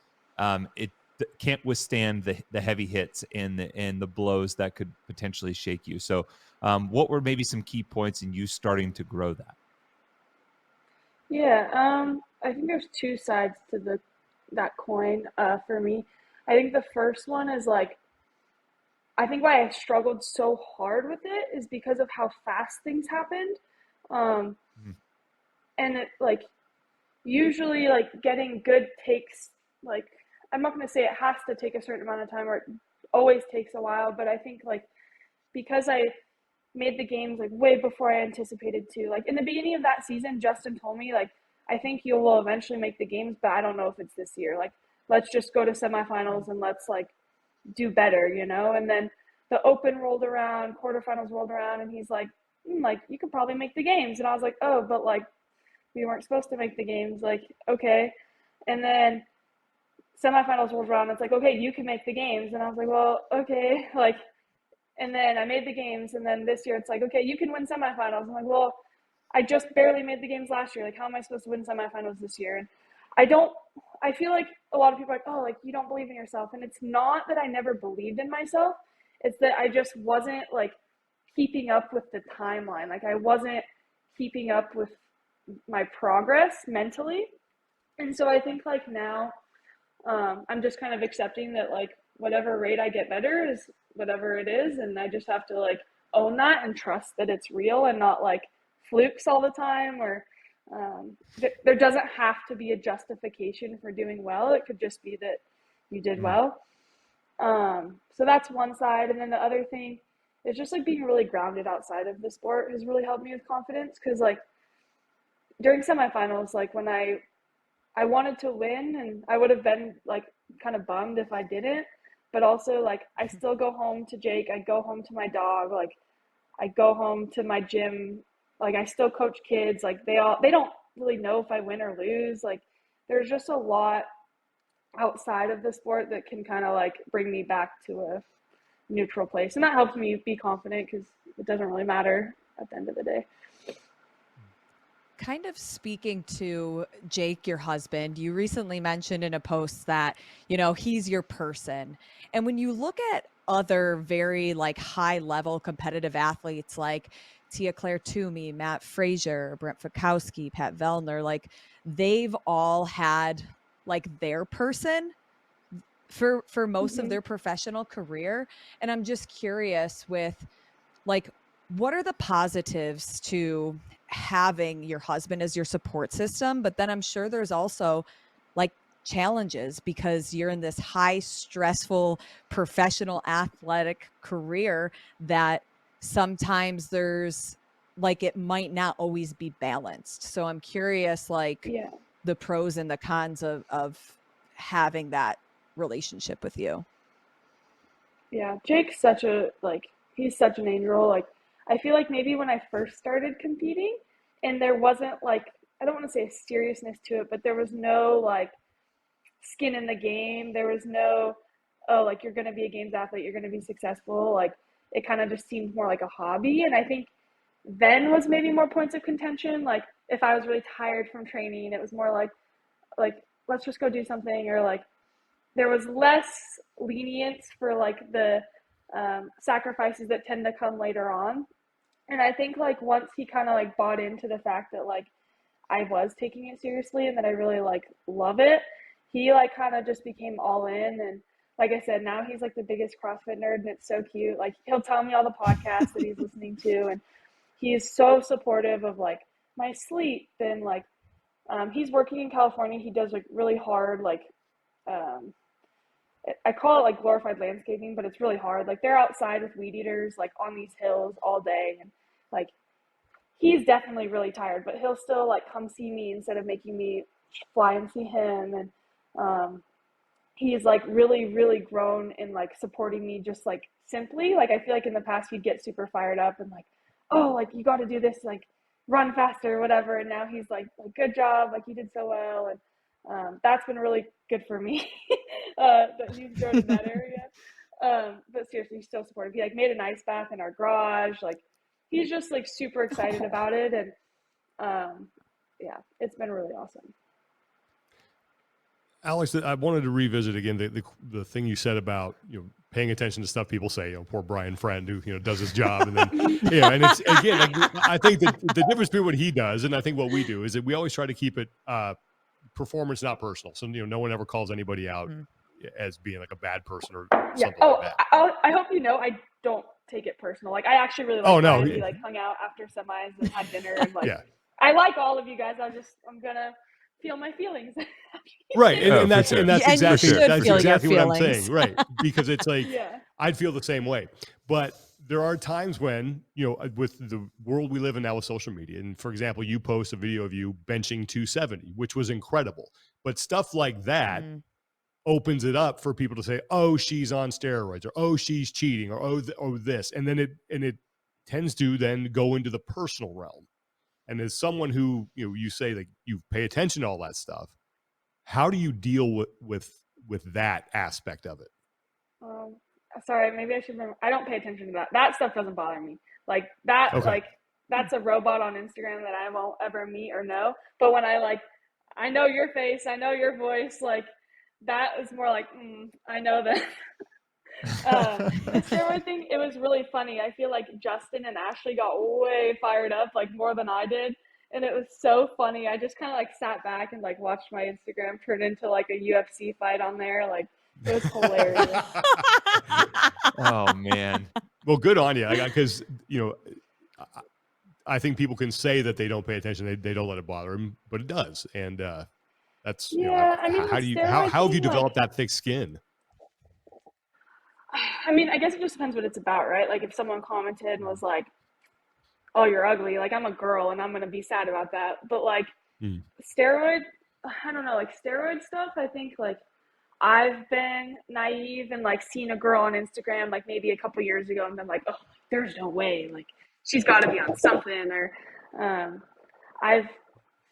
Speaker 3: it can't withstand the heavy hits and the blows that could potentially shake you. So what were maybe some key points in you starting to grow that?
Speaker 2: Yeah, I think there's two sides to that coin for me. I think the first one is like, I think why I struggled so hard with it is because of how fast things happened. Um, and it like usually like getting good takes, like I'm not going to say it has to take a certain amount of time, or it always takes a while, but I think like because I made the games like way before I anticipated to, like in the beginning of that season, Justin told me like, I think you will eventually make the games, but I don't know if it's this year. Like, let's just go to semifinals and let's like do better, you know? And then the open rolled around, quarterfinals rolled around, and he's like, like you could probably make the games. And I was like, oh, but like we weren't supposed to make the games. Like, okay. And then semifinals rolled around. It's like, okay, you can make the games. And I was like, well, okay. Like, and then I made the games. And then this year it's like, okay, you can win semifinals. I'm like, well, I just barely made the games last year. Like, how am I supposed to win semifinals this year? And I feel like a lot of people are like, oh, like you don't believe in yourself. And it's not that I never believed in myself. It's that I just wasn't like keeping up with the timeline. Like I wasn't keeping up with my progress mentally. And so I think like now I'm just kind of accepting that like whatever rate I get better is whatever it is. And I just have to like own that and trust that it's real and not like flukes all the time, or there doesn't have to be a justification for doing well. It could just be that you did well. So that's one side. And then the other thing is just like being really grounded outside of the sport has really helped me with confidence. Cause like during semifinals, like when I wanted to win, and I would have been like kind of bummed if I didn't, but also like I still go home to Jake. I go home to my dog. Like I go home to my gym. Like I still coach kids. Like they don't really know if I win or lose. Like there's just a lot outside of the sport that can kind of like bring me back to a neutral place. And that helps me be confident because it doesn't really matter at the end of the day.
Speaker 4: Kind of speaking to Jake, your husband, you recently mentioned in a post that, you know, he's your person. And when you look at other very like high level competitive athletes like Tia Claire Toomey, Matt Frazier, Brent Fikowski, Pat Vellner, like they've all had like their person for most of their professional career. And I'm just curious with like, what are the positives to having your husband as your support system? But then I'm sure there's also like challenges because you're in this high stressful professional athletic career that sometimes there's like, it might not always be balanced. So I'm curious, like the pros and the cons of having that relationship with you.
Speaker 2: Yeah. Jake's such a, like, he's such an angel. Like, I feel like maybe when I first started competing and there wasn't like, I don't want to say a seriousness to it, but there was no like skin in the game. There was no, oh, like you're going to be a games athlete, you're going to be successful. Like it kind of just seemed more like a hobby. And I think then was maybe more points of contention. Like if I was really tired from training, it was more like, let's just go do something, or like there was less lenience for like the sacrifices that tend to come later on. And I think like once he kind of like bought into the fact that like I was taking it seriously and that I really like love it, he like kind of just became all in. And like I said, now he's like the biggest CrossFit nerd, and it's so cute. Like he'll tell me all the podcasts that he's listening to, and he's so supportive of like my sleep. And like he's working in California. He does like really hard like I call it like glorified landscaping, but it's really hard. Like they're outside with weed eaters, like on these hills all day. And like, he's definitely really tired, but he'll still like come see me instead of making me fly and see him. And he's like really, really grown in like supporting me just like simply. Like, I feel like in the past he'd get super fired up and like, oh, like you got to do this, like run faster or whatever. And now he's like good job. Like you did so well. And that's been really good for me that he's grown in that area. But seriously, he's still supportive. He like made an ice bath in our garage. Like he's just like super excited about it. And yeah, it's been really awesome.
Speaker 1: Alex, I wanted to revisit again the thing you said about, you know, paying attention to stuff people say. You know, poor Brian Friend who, you know, does his job, and then and it's again like, I think that the difference between what he does and I think what we do is that we always try to keep it performance, not personal. So, you know, no one ever calls anybody out as being like a bad person or something like that.
Speaker 2: I hope you know I don't take it personal. Like I actually really like Brian. We like hung out after semis and had dinner and like I like all of you guys. I'm gonna feel my feelings.
Speaker 1: Right. And that's exactly what I'm saying. Right. Because it's like I'd feel the same way. But there are times when, you know, with the world we live in now with social media, and for example, you post a video of you benching 270, which was incredible. But stuff like that opens it up for people to say, oh, she's on steroids, or oh, she's cheating, or oh, this. And then it tends to then go into the personal realm. And as someone who, you know, you say like you pay attention to all that stuff, how do you deal with that aspect of it?
Speaker 2: Sorry, maybe I should remember. I don't pay attention to that. That stuff doesn't bother me. Like that, like that's a robot on Instagram that I won't ever meet or know. But when I know your face, I know your voice, like that is more like, I know that. The steroid thing, it was really funny. I feel like Justin and Ashley got way fired up, like more than I did. And it was so funny. I just kind of like sat back and like watched my Instagram turn into like a UFC fight on there. Like, it was hilarious.
Speaker 3: Oh man.
Speaker 1: Well, good on you. Because, you know, I think people can say that they don't pay attention. They don't let it bother them, but it does. And that's, you know,
Speaker 2: I mean,
Speaker 1: how have you developed that thick skin?
Speaker 2: I mean, I guess it just depends what it's about, right? Like if someone commented and was like, oh, you're ugly. Like I'm a girl and I'm going to be sad about that. But like steroid, I don't know, like steroid stuff. I think like I've been naive and like seen a girl on Instagram, like maybe a couple years ago and been like, oh, there's no way. Like she's got to be on something. Or I've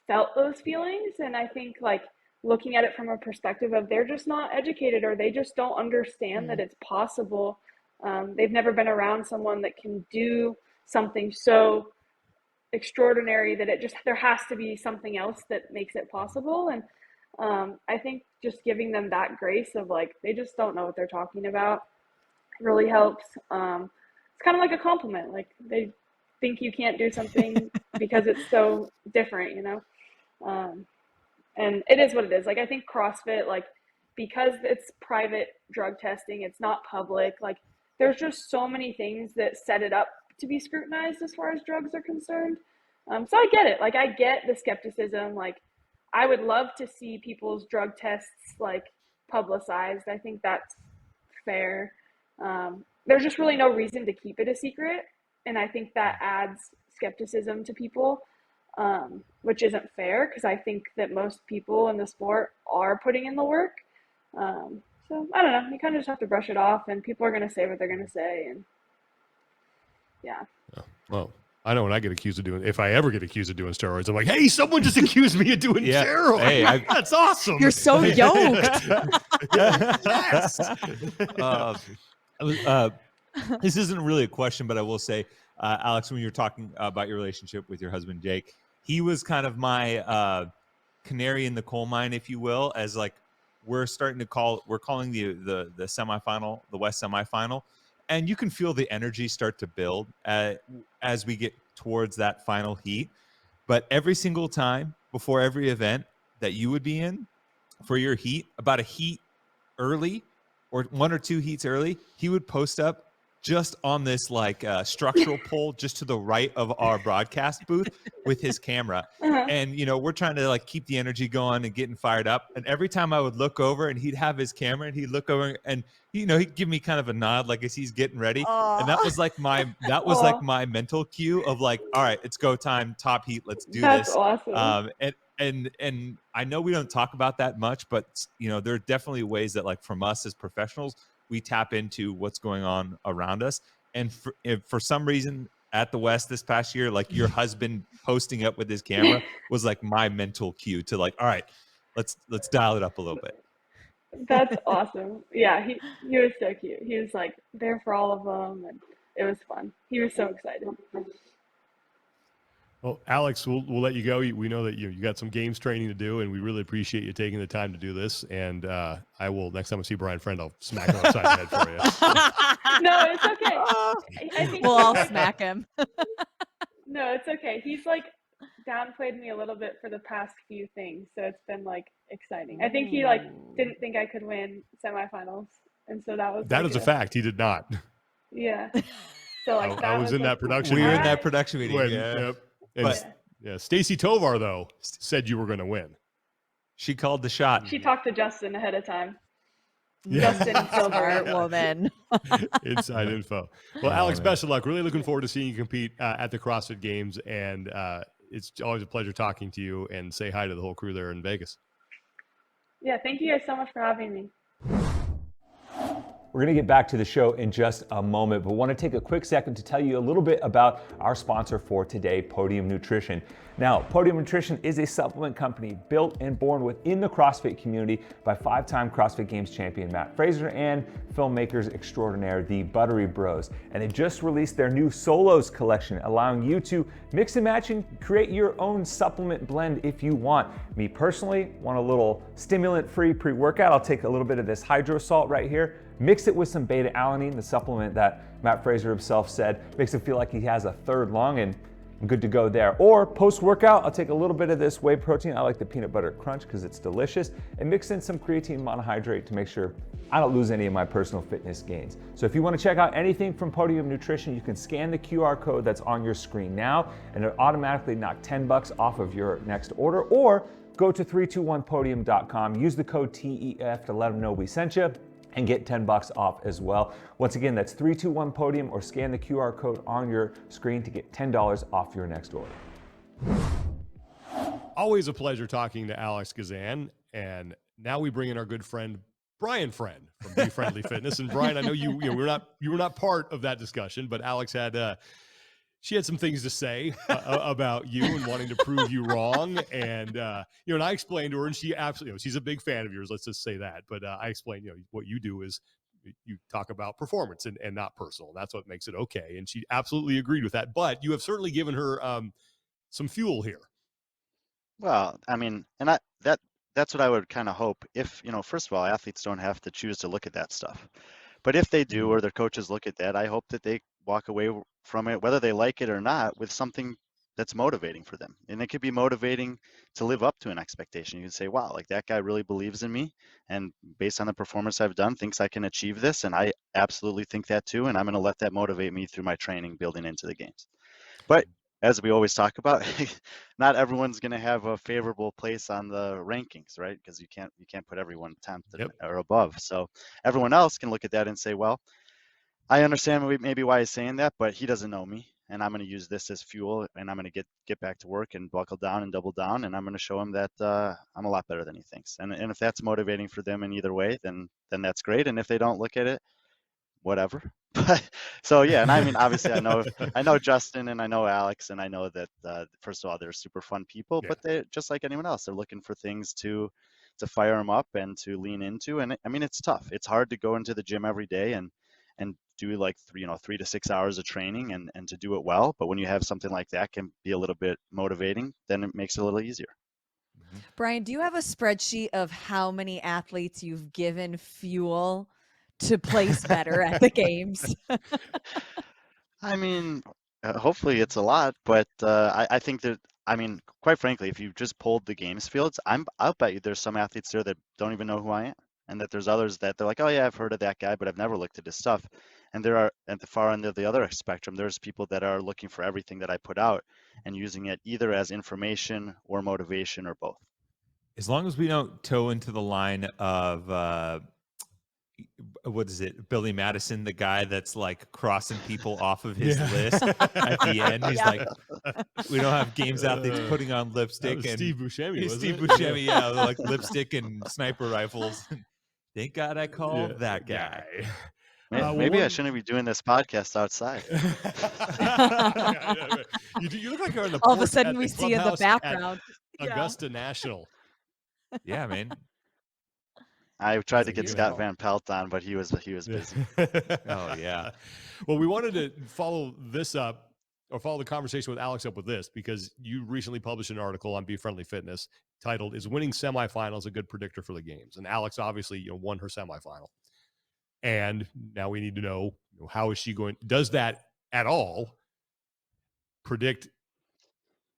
Speaker 2: felt those feelings. And I think like looking at it from a perspective of they're just not educated or they just don't understand that it's possible. They've never been around someone that can do something so extraordinary that there has to be something else that makes it possible. And I think just giving them that grace of like, they just don't know what they're talking about really helps. It's kind of like a compliment. Like they think you can't do something because it's so different, you know? And it is what it is. Like, I think CrossFit, like, because it's private drug testing, it's not public, like, there's just so many things that set it up to be scrutinized as far as drugs are concerned. So I get it. Like, I get the skepticism. Like, I would love to see people's drug tests, like, publicized. I think that's fair. There's just really no reason to keep it a secret. And I think that adds skepticism to people. Which isn't fair because I think that most people in the sport are putting in the work. So I don't know, you kind of just have to brush it off and people are going to say what they're going to say. And yeah.
Speaker 1: Well, I know when I get accused of if I ever get accused of doing steroids, I'm like, hey, someone just accused me of doing steroids. Hey, that's awesome.
Speaker 4: You're so yoked.
Speaker 1: Yes.
Speaker 3: This isn't really a question, but I will say, Alex, when you're talking about your relationship with your husband, Jake, he was kind of my canary in the coal mine, if you will, as like we're calling the semifinal, the West semifinal. and you can feel the energy start to build as we get towards that final heat. But every single time before every event that you would be in for your heat, about a heat early or 1 or 2 heats early, he would post up just on this like structural pole just to the right of our broadcast booth with his camera.
Speaker 2: Uh-huh.
Speaker 3: And, you know, we're trying to like keep the energy going and getting fired up. And every time I would look over and he'd have his camera and he'd look over and, you know, he'd give me kind of a nod, like as he's getting ready. And that was like my mental cue of like, all right, it's go time, top heat. Let's do
Speaker 2: That's
Speaker 3: this.
Speaker 2: awesome.
Speaker 3: And I know we don't talk about that much, but you know, there are definitely ways that like from us as professionals, we tap into what's going on around us. And if for some reason at the West this past year, like your husband posting up with his camera was like my mental cue to like, all right, let's dial it up a little bit.
Speaker 2: That's awesome. Yeah, he was so cute. He was like there for all of them, and it was fun. He was so excited.
Speaker 1: Well, Alex, we'll let you go. We know that you got some games training to do, and we really appreciate you taking the time to do this. And I will, next time I see Brian Friend, I'll smack him upside the head for you.
Speaker 2: No, it's okay. I think
Speaker 4: We'll all smack him.
Speaker 2: No, it's okay. He's like downplayed me a little bit for the past few things, so it's been like exciting. I think he like didn't think I could win semifinals, and so that was
Speaker 1: That
Speaker 2: like
Speaker 1: is a fact. He did not.
Speaker 2: Yeah. So like
Speaker 1: I was in that production.
Speaker 3: We were in
Speaker 2: Alright.
Speaker 3: that production meeting.
Speaker 1: When,
Speaker 3: Yeah.
Speaker 1: yep. And
Speaker 3: But
Speaker 1: yeah, Stacy Tovar though said you were going to win.
Speaker 3: she called the shot.
Speaker 2: She talked to Justin ahead of time.
Speaker 1: Yeah.
Speaker 2: Justin Silver.
Speaker 4: Smart woman.
Speaker 1: Inside info. Well, Alex, best of luck. Really looking forward to seeing you compete at the CrossFit Games, and it's always a pleasure talking to you. And say hi to the whole crew there in Vegas.
Speaker 2: Yeah, thank you guys so much for having me.
Speaker 5: We're going to get back to the show in just a moment, but want to take a quick second to tell you a little bit about our sponsor for today, Podium Nutrition. Now, Podium Nutrition is a supplement company built and born within the CrossFit community by 5-time CrossFit Games champion Matt Fraser and filmmakers extraordinaire, the Buttery Bros. And they just released their new Solos collection, allowing you to mix and match and create your own supplement blend if you want. Me personally, want a little stimulant-free pre-workout. I'll take a little bit of this hydro salt right here, mix it with some beta-alanine, the supplement that Matt Fraser himself said makes it feel like he has a third lung, and I'm good to go there. Or post-workout, I'll take a little bit of this whey protein. I like the peanut butter crunch because it's delicious, and mix in some creatine monohydrate to make sure I don't lose any of my personal fitness gains. So if you want to check out anything from Podium Nutrition, you can scan the QR code that's on your screen now, and it'll automatically knock $10 off of your next order, or go to 321podium.com, use the code TEF to let them know we sent you, and get $10 off as well. Once again, that's 321podium, or scan the QR code on your screen to get $10 off your next order.
Speaker 1: Always a pleasure talking to Alex Gazan, and now we bring in our good friend Brian Friend from Be Friendly Fitness. And Brian, I know you were not part of that discussion, but Alex had she had some things to say about you and wanting to prove you wrong. And, and I explained to her, and she absolutely, she's a big fan of yours. Let's just say that. But I explained, what you do is you talk about performance and not personal. That's what makes it okay. And she absolutely agreed with that. But you have certainly given her some fuel here.
Speaker 6: Well, I mean, and that's what I would kind of hope. If, first of all, athletes don't have to choose to look at that stuff. But if they do, or their coaches look at that, I hope that they walk away from it, whether they like it or not, with something that's motivating for them. And it could be motivating to live up to an expectation. You can say, wow, like that guy really believes in me, and based on the performance I've done, thinks I can achieve this. And I absolutely think that too. And I'm going to let that motivate me through my training building into the games. But as we always talk about, not everyone's going to have a favorable place on the rankings, right? Because you can't put everyone 10th or above. So everyone else can look at that and say, well, I understand maybe why he's saying that, but he doesn't know me, and I'm going to use this as fuel, and I'm going to get back to work and buckle down and double down, and I'm going to show him that I'm a lot better than he thinks. And if that's motivating for them in either way, then that's great. And if they don't look at it, whatever. But so yeah, and I mean, obviously, I know Justin and I know Alex, and I know that first of all, they're super fun people, but they, just like anyone else, they're looking for things to fire them up and to lean into. And I mean, it's tough. It's hard to go into the gym every day and do like 3 to 6 hours of training and to do it well. But when you have something like that can be a little bit motivating, then it makes it a little easier.
Speaker 4: Brian, do you have a spreadsheet of how many athletes you've given fuel to place better at the games?
Speaker 6: I mean, hopefully it's a lot, but I think that, I mean, quite frankly, if you just pulled the games fields, I'll bet you there's some athletes there that don't even know who I am, and that there's others that they're like, oh yeah, I've heard of that guy, but I've never looked at his stuff. And there are, at the far end of the other spectrum, there's people that are looking for everything that I put out and using it either as information or motivation or both.
Speaker 3: As long as we don't toe into the line of what is it, Billy Madison, the guy that's like crossing people off of his list at the end. He's like, we don't have games athletes putting on
Speaker 1: That
Speaker 3: lipstick
Speaker 1: was
Speaker 3: and
Speaker 1: Steve Buscemi, wasn't
Speaker 3: Steve
Speaker 1: it?
Speaker 3: Buscemi, yeah, like lipstick and sniper rifles. Thank God I called
Speaker 1: Yeah,
Speaker 3: that guy.
Speaker 1: Well,
Speaker 6: Maybe I
Speaker 1: one-
Speaker 6: shouldn't be doing this podcast outside.
Speaker 1: You look like you're in the
Speaker 4: All of a
Speaker 1: porch
Speaker 4: sudden
Speaker 1: at
Speaker 4: we see in the
Speaker 1: clubhouse at
Speaker 4: background. Yeah.
Speaker 1: Augusta National.
Speaker 3: Yeah, man.
Speaker 6: I tried
Speaker 1: That's
Speaker 6: to get
Speaker 1: beautiful.
Speaker 6: Scott Van Pelt on, but he was busy.
Speaker 3: Oh, yeah.
Speaker 1: Well, we wanted to follow this up, or follow the conversation with Alex up with this, because you recently published an article on Be Friendly Fitness titled "Is Winning Semifinals a Good Predictor for the Games?" And Alex obviously, won her semifinal, and now we need to know, how is she going? Does that at all predict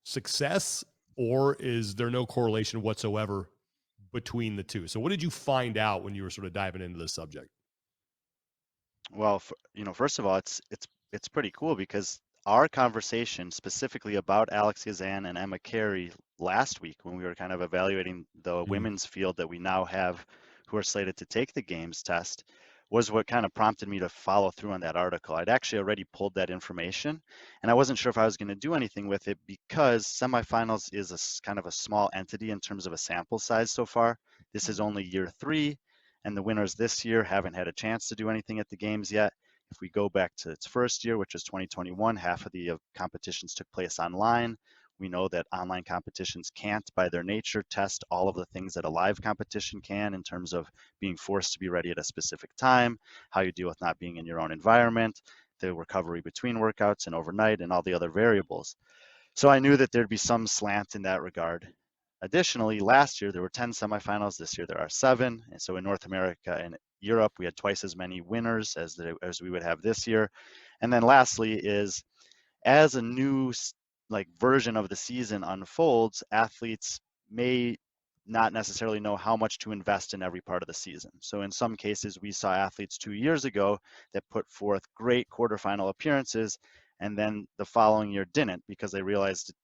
Speaker 1: success, or is there no correlation whatsoever between the two? So what did you find out when you were sort of diving into this subject?
Speaker 6: Well, first of all, it's pretty cool because our conversation specifically about Alex Gazan and Emma Carey last week, when we were kind of evaluating the women's field that we now have who are slated to take the games test, was what kind of prompted me to follow through on that article. I'd actually already pulled that information, and I wasn't sure if I was going to do anything with it because semifinals is kind of a small entity in terms of a sample size so far. This is only year 3, and the winners this year haven't had a chance to do anything at the games yet. If we go back to its first year, which was 2021, half of the competitions took place online. We know that online competitions can't, by their nature, test all of the things that a live competition can in terms of being forced to be ready at a specific time, how you deal with not being in your own environment, the recovery between workouts and overnight, and all the other variables. So I knew that there'd be some slant in that regard. Additionally, last year there were 10 semifinals. This year there are 7. And so in North America and Europe, we had twice as many winners as we would have this year. And then lastly is, as a new version of the season unfolds, athletes may not necessarily know how much to invest in every part of the season. So in some cases, we saw athletes 2 years ago that put forth great quarterfinal appearances, and then the following year didn't, because they realized it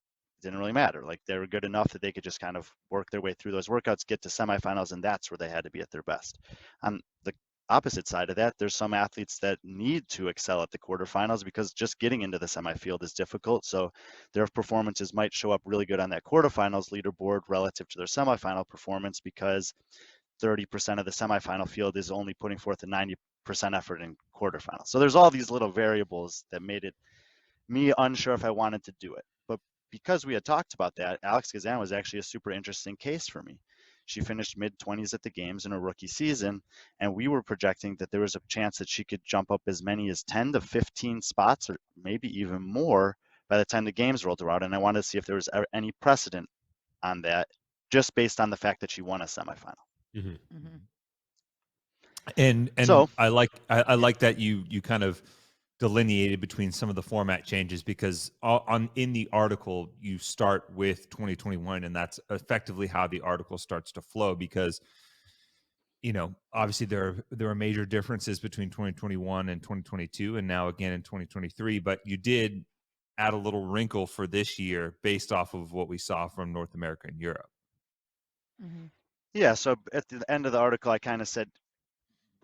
Speaker 6: didn't really matter. Like, they were good enough that they could just kind of work their way through those workouts, get to semifinals, and that's where they had to be at their best. On the opposite side of that, there's some athletes that need to excel at the quarterfinals because just getting into the semifield is difficult. So their performances might show up really good on that quarterfinals leaderboard relative to their semifinal performance, because 30% of the semifinal field is only putting forth a 90% effort in quarterfinals. So there's all these little variables that made it me unsure if I wanted to do it. But because we had talked about that, Alex Gazan was actually a super interesting case for me. She finished mid-20s at the games in her rookie season, and we were projecting that there was a chance that she could jump up as many as 10 to 15 spots, or maybe even more, by the time the games rolled around. And I wanted to see if there was any precedent on that, just based on the fact that she won a semifinal.
Speaker 4: Mm-hmm.
Speaker 3: And
Speaker 6: So,
Speaker 3: I like that you kind of delineated between some of the format changes, because in the article you start with 2021, and that's effectively how the article starts to flow, because obviously there are major differences between 2021 and 2022, and now again in 2023, but you did add a little wrinkle for this year based off of what we saw from North America and Europe.
Speaker 4: Mm-hmm.
Speaker 6: yeah, so at the end of the article, I kind of said,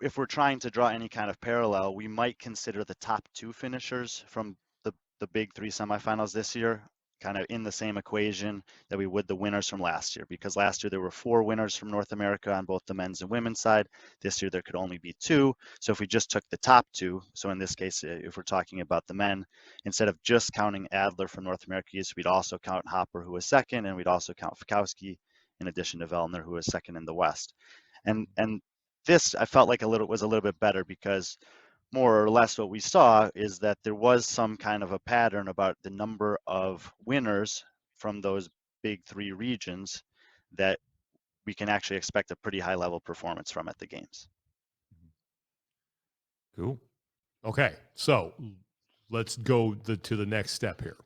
Speaker 6: if we're trying to draw any kind of parallel, we might consider the top 2 finishers from the big 3 semifinals this year kind of in the same equation that we would the winners from last year, because last year there were 4 winners from North America on both the men's and women's side. This year there could only be 2. So if we just took the top 2, so in this case, if we're talking about the men, instead of just counting Adler from North America East, we'd also count Hopper, who was second, and we'd also count Fikowski in addition to Vellner, who was second in the West. And this, I felt like was a little bit better, because more or less what we saw is that there was some kind of a pattern about the number of winners from those big 3 regions that we can actually expect a pretty high level performance from at the games.
Speaker 3: Cool.
Speaker 1: Okay, so let's go to the next step here.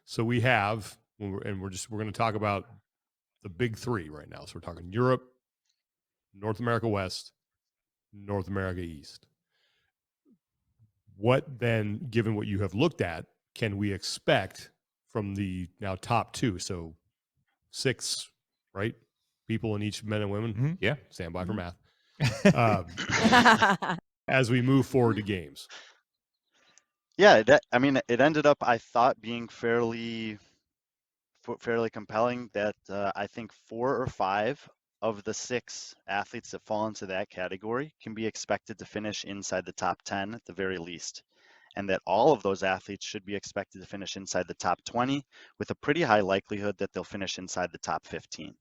Speaker 1: So we have, we're going to talk about the big three right now. So we're talking Europe, North America West, North America East. What then, given what you have looked at, can we expect from the now top two? So 6, right? People in each, men and women.
Speaker 3: Mm-hmm. Yeah.
Speaker 1: Stand by for math.
Speaker 4: Mm-hmm.
Speaker 1: As we move forward to games.
Speaker 6: Yeah, I mean, it ended up, I thought, being fairly compelling that I think 4 or 5 of the 6 athletes that fall into that category can be expected to finish inside the top 10 at the very least. And that all of those athletes should be expected to finish inside the top 20 with a pretty high likelihood that they'll finish inside the top 15.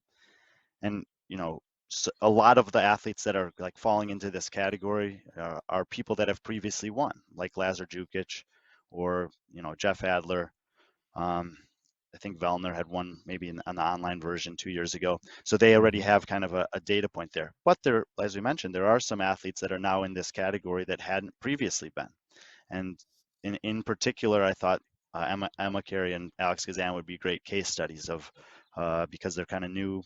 Speaker 6: And, you know, so a lot of the athletes that are like falling into this category are people that have previously won, like Lazar Jukic or, you know, Jeff Adler. I think Vellner had won maybe on the online version 2 years ago. So they already have kind of a data point there. But there, as we mentioned, there are some athletes that are now in this category that hadn't previously been. And in particular, I thought Emma Carey and Alex Gazan would be great case studies of because they're kind of new.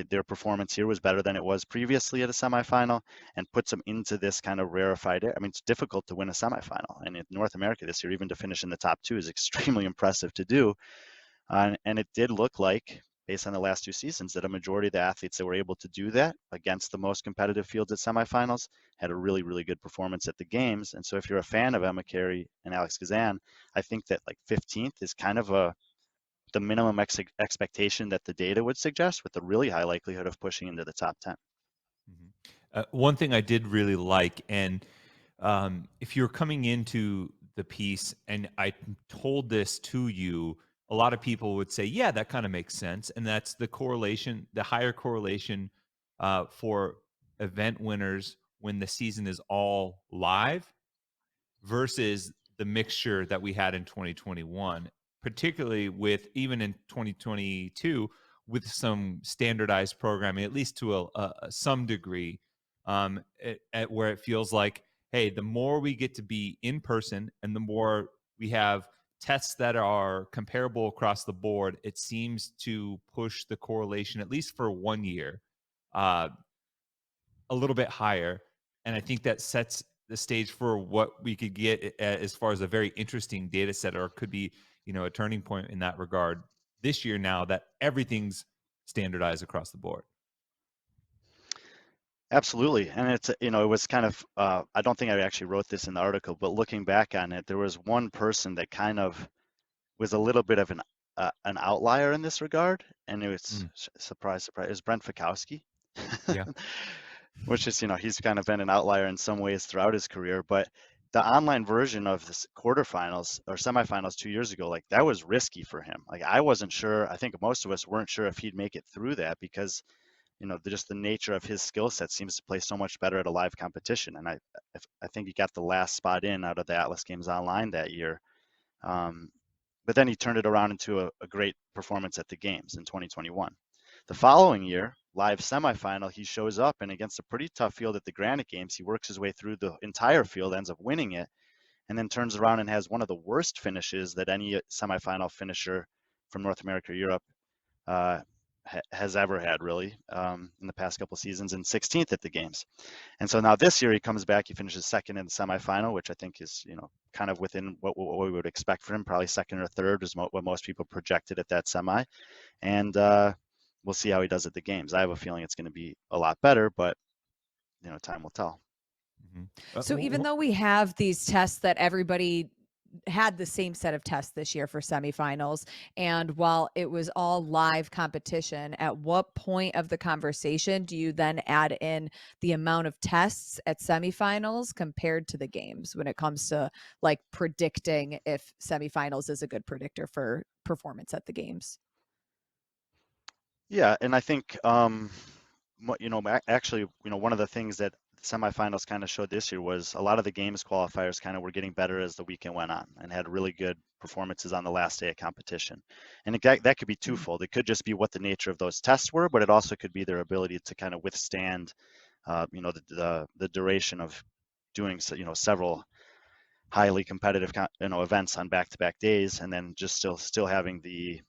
Speaker 6: Their performance here was better than it was previously at a semifinal and puts them into this kind of rarefied air. I mean, it's difficult to win a semifinal. And in North America this year, even to finish in the top 2 is extremely impressive to do. And it did look like, based on the last 2 seasons, that a majority of the athletes that were able to do that against the most competitive fields at semifinals had a really, really good performance at the games. And so if you're a fan of Emma Carey and Alex Gazan, I think that like 15th is kind of the minimum expectation that the data would suggest, with a really high likelihood of pushing into the top 10.
Speaker 3: Mm-hmm. One thing I did really like, and if you're coming into the piece and I told this to you, a lot of people would say, yeah, that kind of makes sense. And that's the correlation, the higher correlation for event winners when the season is all live versus the mixture that we had in 2021, particularly with even in 2022 with some standardized programming, at least to some degree, at where it feels like, hey, the more we get to be in person and the more we have tests that are comparable across the board, it seems to push the correlation, at least for 1 year, a little bit higher. And I think that sets the stage for what we could get as far as a very interesting data set, or could be, you know, a turning point in that regard this year, now that everything's standardized across the board.
Speaker 6: Absolutely. And it's, you know, it was kind of, I don't think I actually wrote this in the article, but looking back on it, there was one person that kind of was a little bit of an outlier in this regard. And it was, surprise, it was Brent Fikowski.
Speaker 3: Yeah.
Speaker 6: Which is, you know, he's kind of been an outlier in some ways throughout his career. But the online version of this quarterfinals or semifinals 2 years ago, like that was risky for him. Like I wasn't sure, I think most of us weren't sure if he'd make it through that, because you know, just the nature of his skill set seems to play so much better at a live competition. And I think he got the last spot in out of the Atlas Games Online that year. But then he turned it around into a great performance at the games in 2021. The following year, live semifinal, he shows up, and against a pretty tough field at the Granite Games, he works his way through the entire field, ends up winning it, and then turns around and has one of the worst finishes that any semifinal finisher from North America or Europe has ever had, really, in the past couple seasons, and 16th at the games. And so now this year he comes back, he finishes second in the semifinal, which I think is, you know, kind of within what we would expect for him. Probably second or third is what most people projected at that semi. And we'll see how he does at the games. I have a feeling it's going to be a lot better, but you know, time will tell.
Speaker 3: Mm-hmm.
Speaker 4: So even though we have these tests that everybody had the same set of tests this year for semifinals, and while it was all live competition, at what point of the conversation do you then add in the amount of tests at semifinals compared to the games when it comes to like predicting if semifinals is a good predictor for performance at the games?
Speaker 6: Yeah, and I think you know, actually, you know, one of the things that semifinals kind of showed this year was a lot of the games qualifiers kind of were getting better as the weekend went on and had really good performances on the last day of competition. And that could be twofold. It could just be what the nature of those tests were, but it also could be their ability to kind of withstand, you know, the duration of doing several highly competitive events on back-to-back days, and then just still having the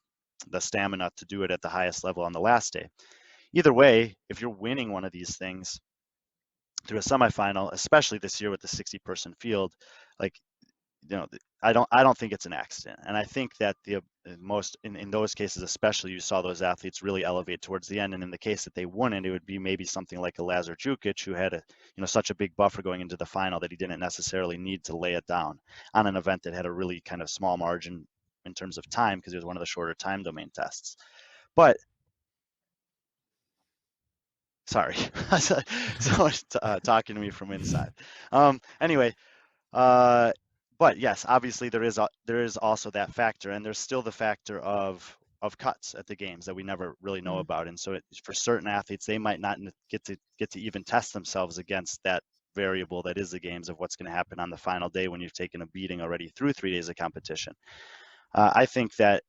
Speaker 6: stamina to do it at the highest level on the last day. Either way, if you're winning one of these things through a semifinal, especially this year with the 60-person field, like, I don't think it's an accident. And I think that the most in those cases, especially, you saw those athletes really elevate towards the end. And in the case that they wouldn't, it would be maybe something like a Lazar Jukic, who had such a big buffer going into the final that he didn't necessarily need to lay it down on an event that had a really kind of small margin in terms of time, because it was one of the shorter time domain tests. But sorry, someone's talking to me from inside. Anyway, but yes, obviously there is also that factor, and there's still the factor of cuts at the games that we never really know about. And so for certain athletes, they might not get to even test themselves against that variable that is the games, of what's going to happen on the final day when you've taken a beating already through 3 days of competition. I think that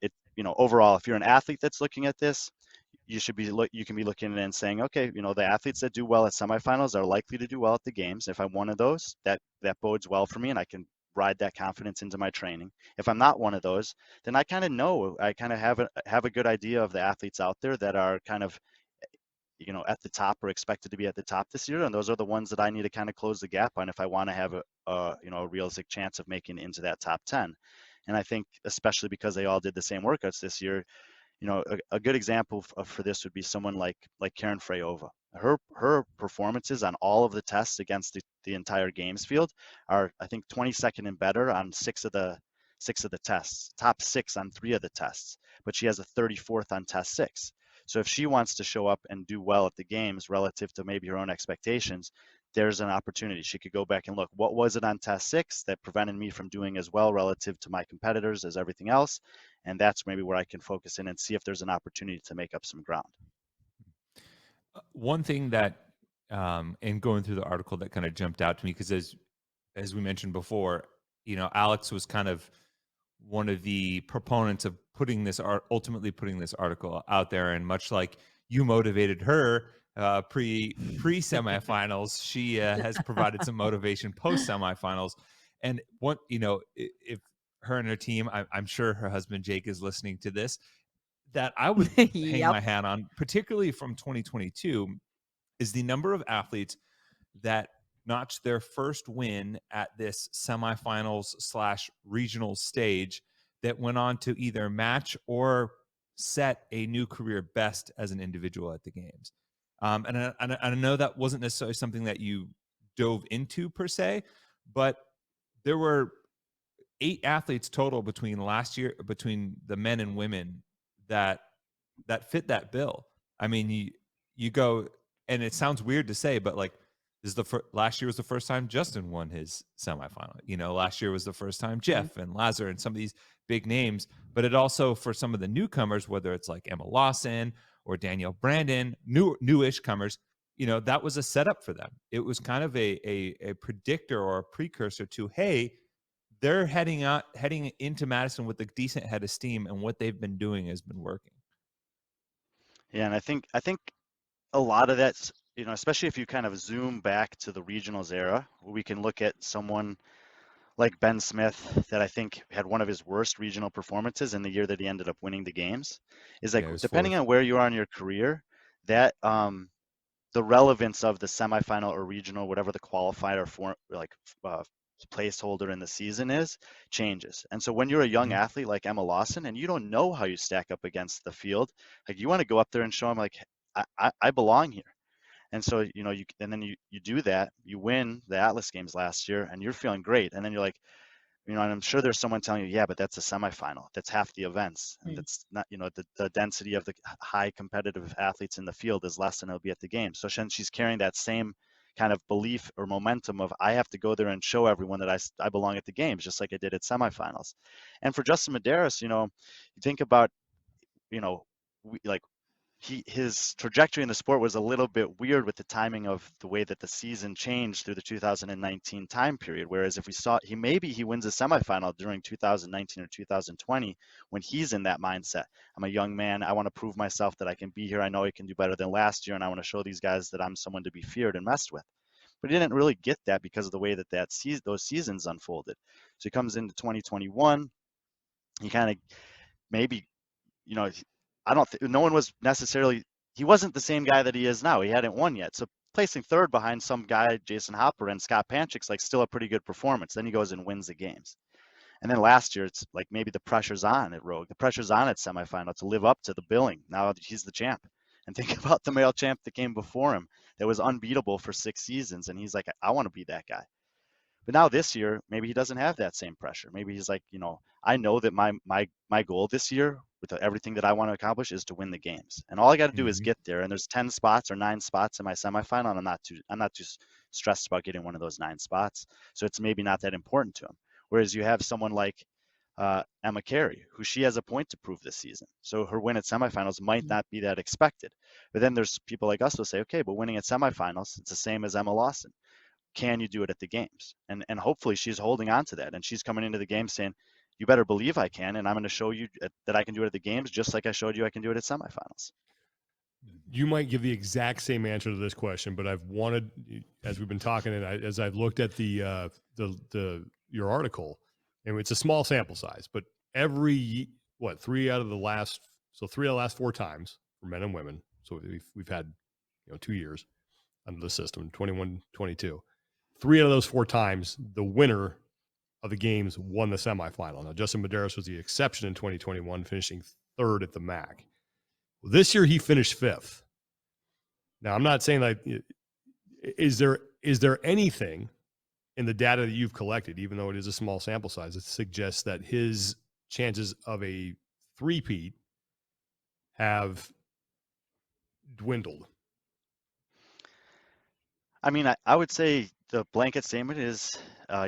Speaker 6: overall, if you're an athlete that's looking at this, you can be looking at it and saying, okay, the athletes that do well at semifinals are likely to do well at the games. If I'm one of those, that bodes well for me, and I can ride that confidence into my training. If I'm not one of those, then I kind of have a good idea of the athletes out there that are kind of at the top or expected to be at the top this year, and those are the ones that I need to kind of close the gap on if I want to have a realistic chance of making it into that top 10. And I think, especially because they all did the same workouts this year, a good example for this would be someone like Karen Freyova. Her performances on all of the tests against the entire games field are, I think, 22nd and better on 6 of the tests, top 6 on 3 of the tests, but she has a 34th on test 6. So if she wants to show up and do well at the games relative to maybe her own expectations, there's an opportunity. She could go back and look, what was it on test 6 that prevented me from doing as well relative to my competitors as everything else? And that's maybe where I can focus in and see if there's an opportunity to make up some ground.
Speaker 3: One thing that, in going through the article, that kind of jumped out to me, because as we mentioned before, Alex was kind of one of the proponents of ultimately putting this article out there, and much like you motivated her pre semifinals, she has provided some motivation post semifinals. And if her and her team, I'm sure her husband Jake is listening to this, that I would hang my hat on, particularly from 2022, is the number of athletes that notched their first win at this semifinals / regional stage that went on to either match or set a new career best as an individual at the games. And I know that wasn't necessarily something that you dove into per se, but there were 8 athletes total between the men and women that fit that bill. I mean, you go, and it sounds weird to say, but like, last year was the first time Justin won his semifinal. Last year was the first time Jeff and Lazar and some of these big names. But it also, for some of the newcomers, whether it's like Emma Lawson or Danielle Brandon, newish comers, that was a setup for them. It was kind of a predictor or a precursor to, hey, they're heading into Madison with a decent head of steam, and what they've been doing has been working.
Speaker 6: Yeah, and I think a lot of that's, especially if you kind of zoom back to the regionals era, we can look at someone like Ben Smith, that I think had one of his worst regional performances in the year that he ended up winning the games. Is like, depending on where you are in your career, that the relevance of the semifinal or regional, whatever the qualifier for placeholder in the season is, changes. And so when you're a young athlete like Emma Lawson and you don't know how you stack up against the field, like, you want to go up there and show them, like, I belong here. And so, you do that, you win the Atlas Games last year and you're feeling great. And then you're like, and I'm sure there's someone telling you, yeah, but that's a semifinal. That's half the events. And that's not, the density of the high competitive athletes in the field is less than it'll be at the game. So she's carrying that same kind of belief or momentum of, I have to go there and show everyone that I belong at the games, just like I did at semifinals. And for Justin Medeiros, you think about, his trajectory in the sport was a little bit weird with the timing of the way that the season changed through the 2019 time period. Whereas if we saw he wins a semifinal during 2019 or 2020, when he's in that mindset, I'm a young man, I want to prove myself that I can be here. I know I can do better than last year, and I want to show these guys that I'm someone to be feared and messed with. but he didn't really get that because of the way that those seasons unfolded. So he comes into 2021, he kind of maybe, you know, I don't think no one was necessarily, he wasn't the same guy that he is now. He hadn't won yet. So placing third behind some guy, Jason Hopper and Scott Panchik's like still a pretty good performance. Then he goes and wins the games. And then last year, it's like maybe the pressure's on at Rogue. The pressure's on at semifinal to live up to the billing. Now he's the champ. And think about the male champ that came before him that was unbeatable for 6 seasons. And he's like, I want to be that guy. But now this year, maybe he doesn't have that same pressure. Maybe he's like, you know, I know that my goal this year with everything that I want to accomplish is to win the games. And all I got to do is get there. And there's 10 spots or 9 spots in my semifinal. And I'm not too stressed about getting one of those 9 spots. So it's maybe not that important to him. Whereas you have someone like Emma Carey, who she has a point to prove this season. So her win at semifinals might not be that expected. But then there's people like us who say, okay, but winning at semifinals, it's the same as Emma Lawson. Can you do it at the games? And hopefully she's holding on to that. And she's coming into the game saying, you better believe I can. And I'm going to show you that I can do it at the games, just like I showed you I can do it at semifinals.
Speaker 1: You might give the exact same answer to this question, but I've wanted, as we've been talking, and as I've looked at your article, and it's a small sample size, but three out of the last 4 times for men and women. So we've had 2 years under the system, 21, 22. 3 out of those 4 times, the winner of the games won the semifinal. Now, Justin Medeiros was the exception in 2021, finishing 3rd at the MAC. Well, this year, he finished 5th. Now, I'm not saying is there anything in the data that you've collected, even though it is a small sample size, that suggests that his chances of a three-peat have dwindled?
Speaker 6: I mean, I would say the blanket statement is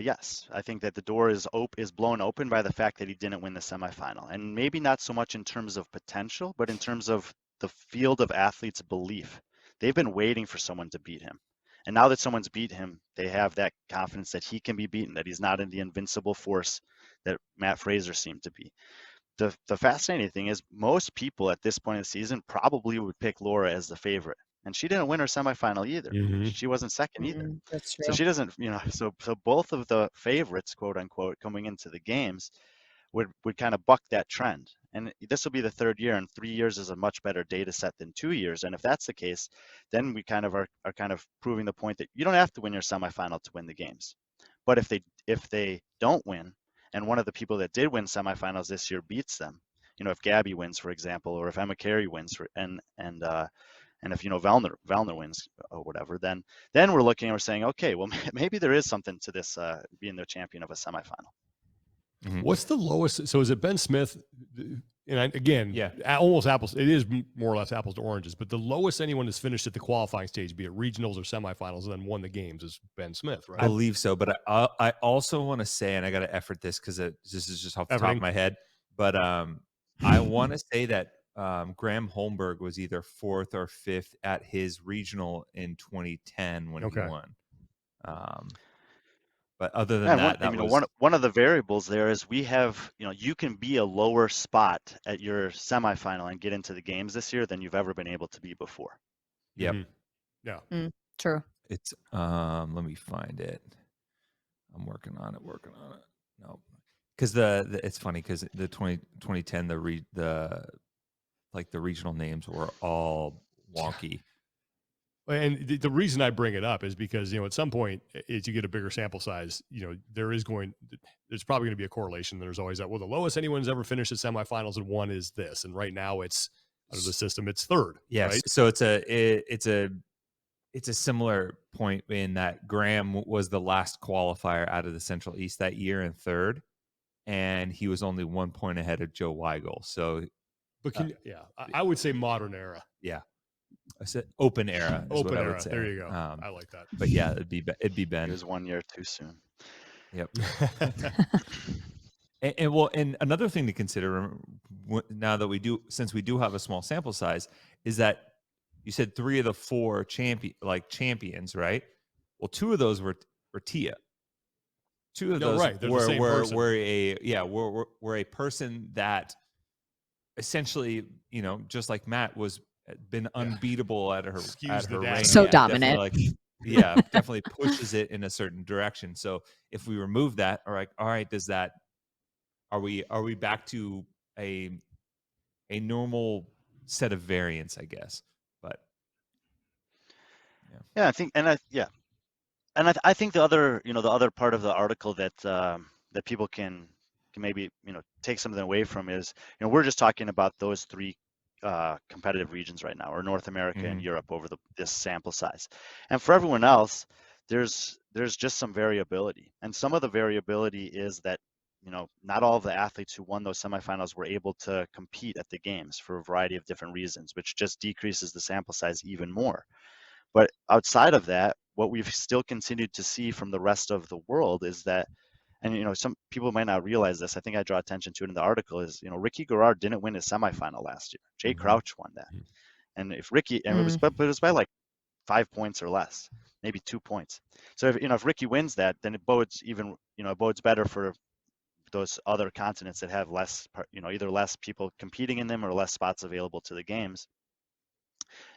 Speaker 6: yes. I think that the door is blown open by the fact that he didn't win the semifinal. And maybe not so much in terms of potential, but in terms of the field of athletes' belief. They've been waiting for someone to beat him. And now that someone's beat him, they have that confidence that he can be beaten, that he's not in the invincible force that Matt Fraser seemed to be. The fascinating thing is most people at this point in the season probably would pick Laura as the favorite. And she didn't win her semifinal either.
Speaker 1: Mm-hmm.
Speaker 6: She wasn't second either.
Speaker 4: That's true.
Speaker 6: So she doesn't, so both of the favorites, quote unquote, coming into the games would kind of buck that trend. And this will be the 3rd year, and 3 years is a much better data set than 2 years. And if that's the case, then we kind of are kind of proving the point that you don't have to win your semifinal to win the games. But if they don't win, and one of the people that did win semifinals this year beats them, if Gabby wins, for example, or if Emma Carey wins, and if Vellner wins or whatever, then we're looking and we're saying, okay, well maybe there is something to this being the champion of a semifinal.
Speaker 1: Mm-hmm. What's the lowest? So is it Ben Smith? And again, almost apples. It is more or less apples to oranges. But the lowest anyone has finished at the qualifying stage, be it regionals or semifinals, and then won the games, is Ben Smith, right?
Speaker 3: I believe so. But I also want to say, and I got to effort this because this is just off the top of my head. But I want to say that Graham Holmberg was either 4th or 5th at his regional in 2010 when he won. But other than
Speaker 6: one of the variables there is we have, you can be a lower spot at your semifinal and get into the games this year than you've ever been able to be before.
Speaker 3: Yep.
Speaker 1: Mm-hmm. Yeah.
Speaker 4: True.
Speaker 3: It's let me find it. I'm working on it. No, because it's funny because the 2010 the regional names were all wonky.
Speaker 1: And the reason I bring it up is because, at some point, as you get a bigger sample size, there's probably going to be a correlation. There's always that, well, the lowest anyone's ever finished at semifinals and won is this. And right now it's under the system, it's 3rd.
Speaker 3: Yes.
Speaker 1: Right?
Speaker 3: So it's a similar point in that Graham was the last qualifier out of the Central East that year in 3rd. And he was only 1 point ahead of Joe Weigel. So,
Speaker 1: but I would say modern era.
Speaker 3: Yeah. I said open era. Is
Speaker 1: open
Speaker 3: what
Speaker 1: era.
Speaker 3: I would say.
Speaker 1: There you go. I like that.
Speaker 3: But yeah, it'd be Ben.
Speaker 6: He was 1 year too soon.
Speaker 3: Yep. and another thing to consider now that since we do have a small sample size, is that you said 3 of the 4 champions, right? Well, 2 of those were Tia. 2 of those were a person that essentially, just like Matt, been unbeatable at her range.
Speaker 4: So dominant.
Speaker 3: Yeah, definitely pushes it in a certain direction. So if we remove that, all right, are we back to a normal set of variants, I guess? But
Speaker 6: Yeah, I think, I think the other, the other part of the article that that people can maybe take something away from is, we're just talking about those three competitive regions right now, or North America and Europe over this sample size, and for everyone else, there's just some variability, and some of the variability is that not all of the athletes who won those semifinals were able to compete at the games for a variety of different reasons, which just decreases the sample size even more. But outside of that, what we've still continued to see from the rest of the world is that, and some people might not realize this, I think I draw attention to it in the article, is Ricky Garard didn't win his semifinal last year. Jay Crouch won that. And if Ricky, and but it was by like 5 points or less, maybe 2 points. So if Ricky wins that, then it bodes it bodes better for those other continents that have less, either less people competing in them or less spots available to the games.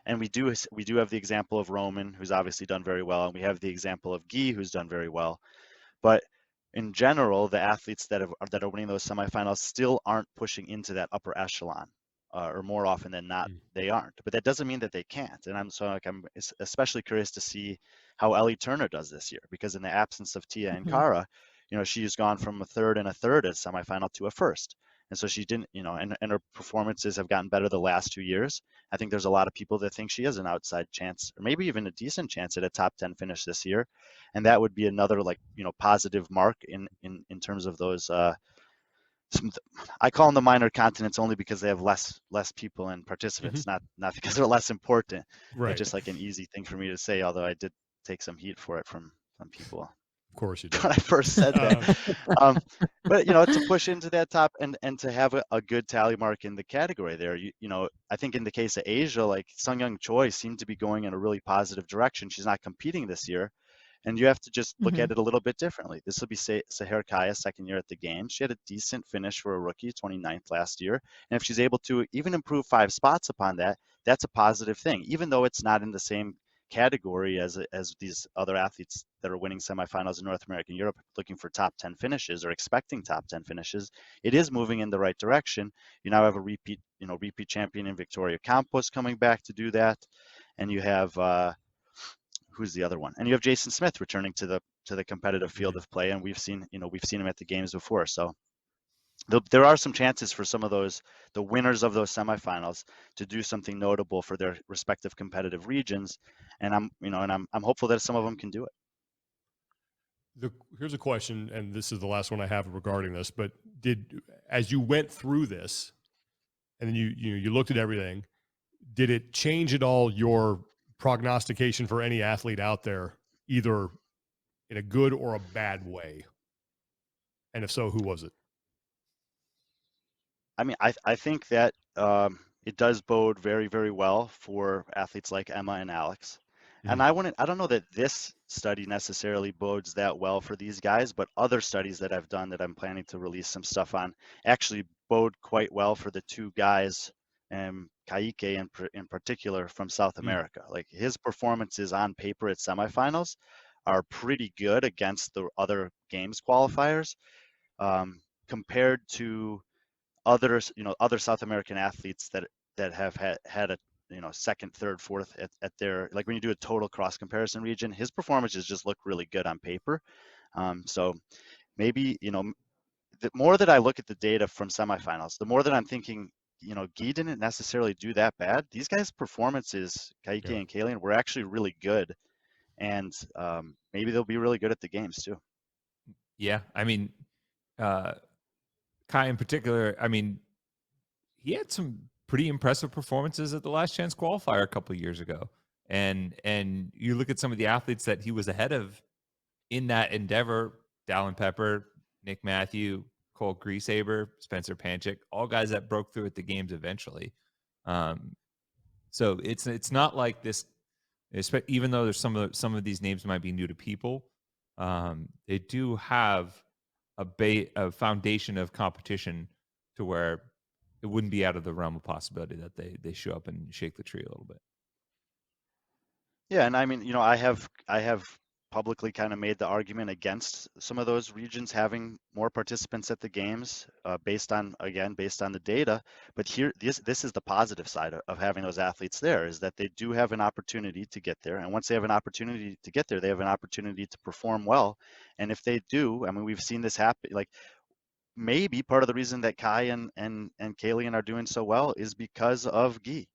Speaker 6: And we do have the example of Roman, who's obviously done very well, and we have the example of Guy, who's done very well. But in general, the athletes that are winning those semifinals still aren't pushing into that upper echelon, or more often than not, they aren't. But that doesn't mean that they can't. And I'm especially curious to see how Ellie Turner does this year, because in the absence of Tia and Cara, she's gone from a third and a third at semifinal to a first. And so she didn't, and her performances have gotten better the last 2 years. I think there's a lot of people that think she has an outside chance, or maybe even a decent chance at a top 10 finish this year. And that would be another positive mark in terms of those. I call them the minor continents only because they have less people and participants, not because they're less important.
Speaker 1: Right.
Speaker 6: It's just like an easy thing for me to say, although I did take some heat for it from people.
Speaker 1: Of course you did.
Speaker 6: When I first said that. But to push into that top and to have a good tally mark in the category there, I think in the case of Asia, like Sungyoung Choi seemed to be going in a really positive direction. She's not competing this year, and you have to just look at it a little bit differently. This will be Seher Kaya's second year at the games. She had a decent finish for a rookie, 29th last year, and if she's able to even improve 5 spots upon that, that's a positive thing, even though it's not in the same category as these other athletes that are winning semifinals in North America and Europe, looking for top 10 finishes or expecting top 10 finishes. It is moving in the right direction. You now have a repeat champion in Victoria Campos coming back to do that, and you have who's the other one? And you have Jason Smith returning to the competitive field of play, and we've seen him at the games before. So there are some chances for some of the winners of those semifinals to do something notable for their respective competitive regions, and I'm hopeful that some of them can do it.
Speaker 1: Here's a question, and this is the last one I have regarding this, but as you went through this and then you looked at everything, did it change at all your prognostication for any athlete out there, either in a good or a bad way? And if so, who was it?
Speaker 6: I mean, I think that it does bode very, very well for athletes like Emma and Alex. And I don't know that this study necessarily bodes that well for these guys, but other studies that I've done that I'm planning to release some stuff on actually bode quite well for the 2 guys, Kaike in particular from South America. Like his performances on paper at semifinals are pretty good against the other games qualifiers, compared to other South American athletes that have had a second, third, fourth at their, like when you do a total cross comparison region, his performances just look really good on paper. So maybe the more that I look at the data from semifinals, the more that I'm thinking, Guy didn't necessarily do that bad. These guys' performances, Kaike and Kalian, were actually really good, and maybe they'll be really good at the games too.
Speaker 3: Yeah, I mean, Kai in particular, I mean, he had some pretty impressive performances at the Last Chance qualifier a couple of years ago. And you look at some of the athletes that he was ahead of in that endeavor, Dallin Pepper, Nick Matthew, Cole Griesaber, Spencer Panchik, all guys that broke through at the games eventually. So it's not like this, even though there's some of these names might be new to people, they do have a foundation of competition to where it wouldn't be out of the realm of possibility that they show up and shake the tree a little bit.
Speaker 6: Yeah, and I mean, I have publicly kind of made the argument against some of those regions having more participants at the games, based on the data. But here, this is the positive side of having those athletes there, is that they do have an opportunity to get there, and once they have an opportunity to get there, they have an opportunity to perform well. And if they do, I mean, we've seen this happen. Like, maybe part of the reason that Kai and Kalian are doing so well is because of Guy,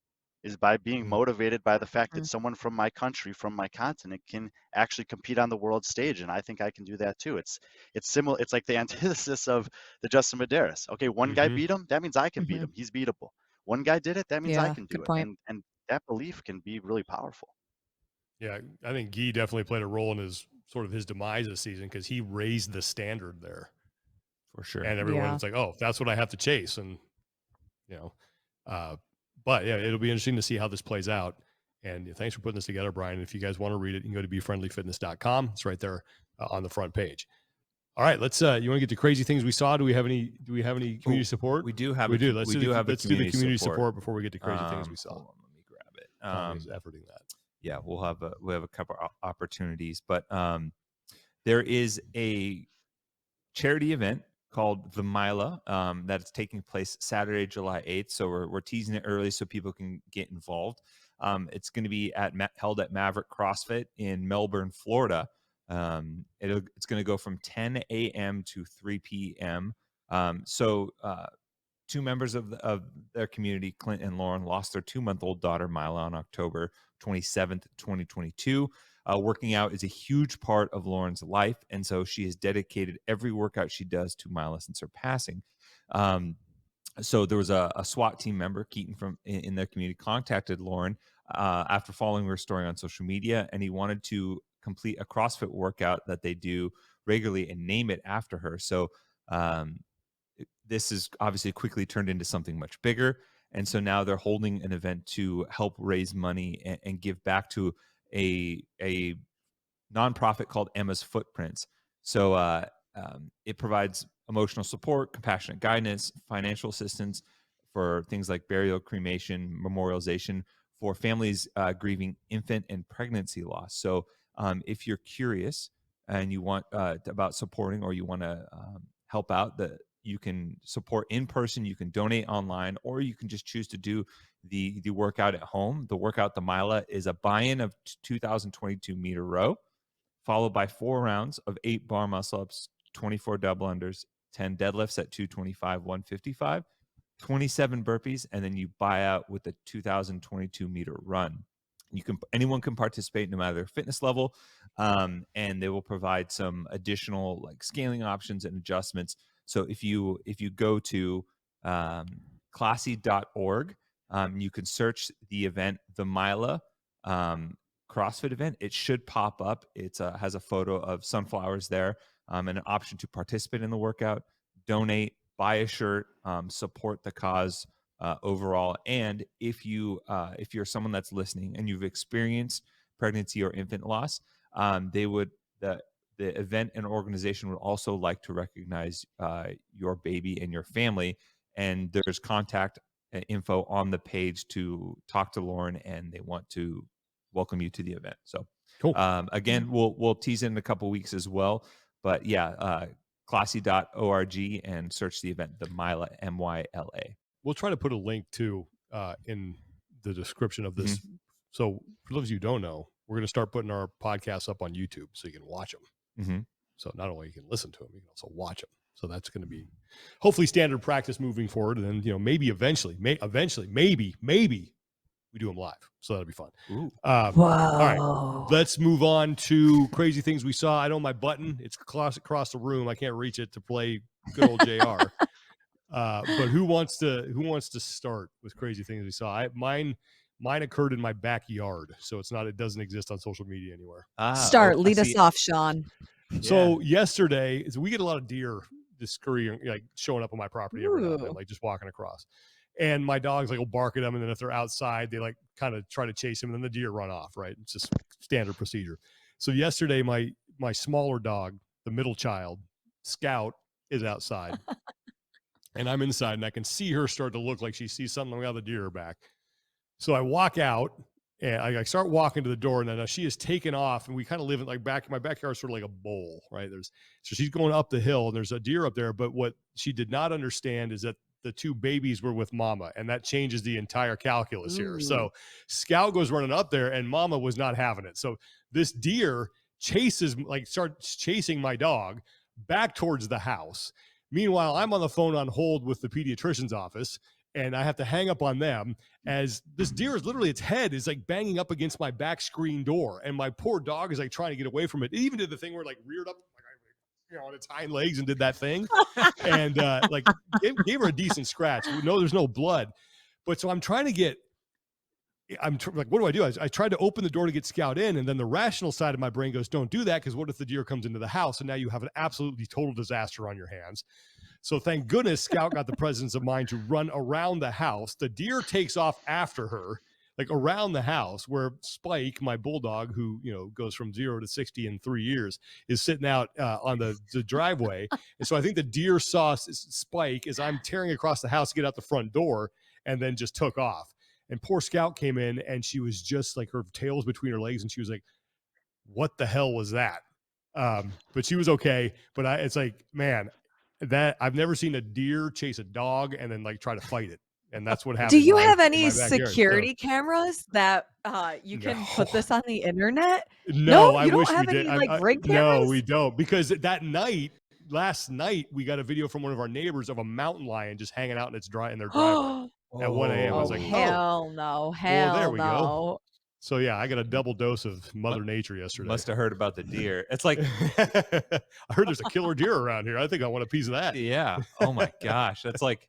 Speaker 6: is by being motivated by the fact that someone from my country, from my continent, can actually compete on the world stage, and I think I can do that too. It's similar. It's like the antithesis of the Justin Medeiros. Okay, one guy beat him, that means I can beat him. He's beatable. One guy did it, that means I
Speaker 4: Yeah,
Speaker 6: can do
Speaker 4: good
Speaker 6: it.
Speaker 4: point.
Speaker 6: And that belief can be really powerful.
Speaker 1: Yeah, I think Guy definitely played a role in his demise this season, because he raised the standard there.
Speaker 3: For sure.
Speaker 1: And everyone,
Speaker 4: Yeah.
Speaker 1: it's like, oh, that's what I have to chase. And, but yeah, it'll be interesting to see how this plays out. And thanks for putting this together, Brian. If you guys want to read it, you can go to BeFriendlyFitness.com. It's right there on the front page. All right, let's, you want to get to crazy things we saw? Do we have any community support?
Speaker 3: We do have.
Speaker 1: We do. Let's do the community
Speaker 3: support
Speaker 1: support before we get to crazy things we saw.
Speaker 3: Hold on, let me grab it.
Speaker 1: Tommy's efforting that.
Speaker 3: Yeah, we'll have a couple opportunities, but there is a charity event called the Mila that's taking place Saturday, July 8th. So we're teasing it early so people can get involved. It's going to be held at Maverick CrossFit in Melbourne, Florida. It's going to go from 10 a.m. to 3 p.m. Two members of their community, Clint and Lauren, lost their 2-month-old daughter, Mila, on October 27th, 2022. Working out is a huge part of Lauren's life, and so she has dedicated every workout she does to Mila since her passing. So there was a SWAT team member, Keaton, in their community, contacted Lauren after following her story on social media, and he wanted to complete a CrossFit workout that they do regularly and name it after her. So this is obviously quickly turned into something much bigger. And so now they're holding an event to help raise money and give back to a nonprofit called Emma's Footprints. So it provides emotional support, compassionate guidance, financial assistance for things like burial, cremation, memorialization for families grieving infant and pregnancy loss. So if you're curious and you want about supporting, or you want to help out, you can support in person, you can donate online, or you can just choose to do the workout at home. The workout, the Mila, is a buy-in of 2,022 meter row, followed by 4 rounds of 8 bar muscle ups, 24 double unders, 10 deadlifts at 225, 155, 27 burpees, and then you buy out with the 2,022 meter run. Anyone can participate, no matter their fitness level, and they will provide some additional like scaling options and adjustments. So if you go to classy.org, you can search the event, the Mila CrossFit event. It should pop up. It has a photo of sunflowers there, and an option to participate in the workout, donate, buy a shirt, support the cause overall. And if you're someone that's listening and you've experienced pregnancy or infant loss, the event and organization would also like to recognize your baby and your family. And there's contact info on the page to talk to Lauren, and they want to welcome you to the event. So
Speaker 1: Cool.
Speaker 3: Again, we'll tease it in a couple weeks as well. But yeah, classy.org and search the event, the Mila, MYLA.
Speaker 1: We'll try to put a link to in the description of this. So for those of you who don't know, we're going to start putting our podcasts up on YouTube so you can watch them. So not only you can listen to them, you can also watch them. So that's going to be hopefully standard practice moving forward. And then, maybe eventually, maybe we do them live. So that'll be fun. All right, let's move on to crazy things we saw. I know my button, it's across the room. I can't reach it to play good old JR. But who wants to start with crazy things we saw? Mine occurred in my backyard, so it doesn't exist on social media anywhere.
Speaker 4: Lead us off, Sean.
Speaker 1: So yesterday, we get a lot of deer just scurrying, like showing up on my property every now and then, like just walking across. And my dogs will bark at them, and then if they're outside, they kind of try to chase them, and then the deer run off. Right? It's just standard procedure. So yesterday, my smaller dog, the middle child, Scout, is outside. And I'm inside, and I can see her start to look like she sees something out of the deer back. So I walk out, And I start walking to the door, and then she is taken off, and we kind of live in like my backyard is sort of like a bowl, right? So she's going up the hill, and there's a deer up there. But what she did not understand is that the two babies were with mama, and that changes the entire calculus here. So Scout goes running up there, and mama was not having it. So this deer starts chasing my dog back towards the house. Meanwhile, I'm on the phone on hold with the pediatrician's office, and I have to hang up on them as this deer is literally, its head is like banging up against my back screen door. And my poor dog is like trying to get away from it. It even did the thing where it like reared up on its hind legs and did that thing. And like gave her a decent scratch. No, there's no blood. But so I'm trying to get, like, what do? I tried to open the door to get Scout in, and then the rational side of my brain goes, don't do that, because what if the deer comes into the house and now you have an absolutely total disaster on your hands? So thank goodness Scout got the presence of mind to run around the house. The deer takes off after her, like around the house, where Spike, my bulldog, who goes from 0 to 60 in 3 years, is sitting out on the driveway. And so I think the deer saw Spike as I'm tearing across the house to get out the front door, and then just took off. And poor Scout came in, and she was just like, her tail was between her legs, and she was like, what the hell was that? But she was okay. But it's like, man, that I've never seen a deer chase a dog and then like try to fight it. And that's what happened.
Speaker 4: Do you have any security cameras that you can put this on the internet?
Speaker 1: No, I
Speaker 4: you don't
Speaker 1: wish
Speaker 4: have
Speaker 1: we
Speaker 4: any
Speaker 1: did.
Speaker 4: like ring cameras?
Speaker 1: No, we don't, because last night, we got a video from one of our neighbors of a mountain lion just hanging out in their driveway at 1 a.m. I was like,
Speaker 4: hell no.
Speaker 1: Well, there we go. So yeah, I got a double dose of Mother Nature yesterday.
Speaker 3: Must have heard about the deer. It's like
Speaker 1: I heard there's a killer deer around here. I think I want a piece of that.
Speaker 3: Yeah. Oh my gosh. That's like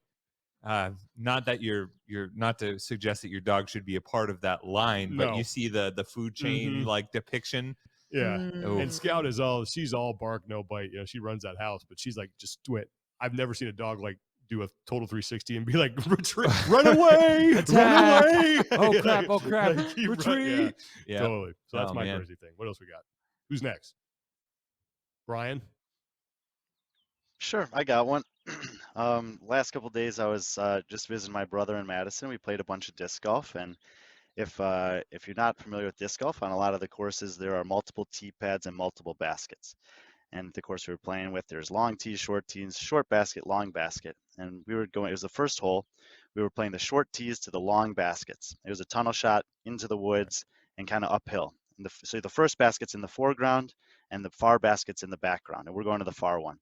Speaker 3: not that you're not to suggest that your dog should be a part of that line, but you see the food chain like depiction.
Speaker 1: Yeah. And Scout she's all bark, no bite. She runs that house, but she's like, just do it. I've never seen a dog like do a total 360 and be like, retreat, run away, run away.
Speaker 3: Oh crap, oh crap,
Speaker 1: like,
Speaker 3: retreat.
Speaker 1: Yeah, totally. So that's my crazy thing. What else we got? Who's next? Brian?
Speaker 6: Sure, I got one. Last couple of days, I was just visiting my brother in Madison. We played a bunch of disc golf, and if you're not familiar with disc golf, on a lot of the courses there are multiple tee pads and multiple baskets. And the course we were playing with, there's long tees, short basket, long basket. And we were going, it was the first hole. We were playing the short tees to the long baskets. It was a tunnel shot into the woods and kind of uphill. And so the first basket's in the foreground and the far basket's in the background. And we're going to the far one.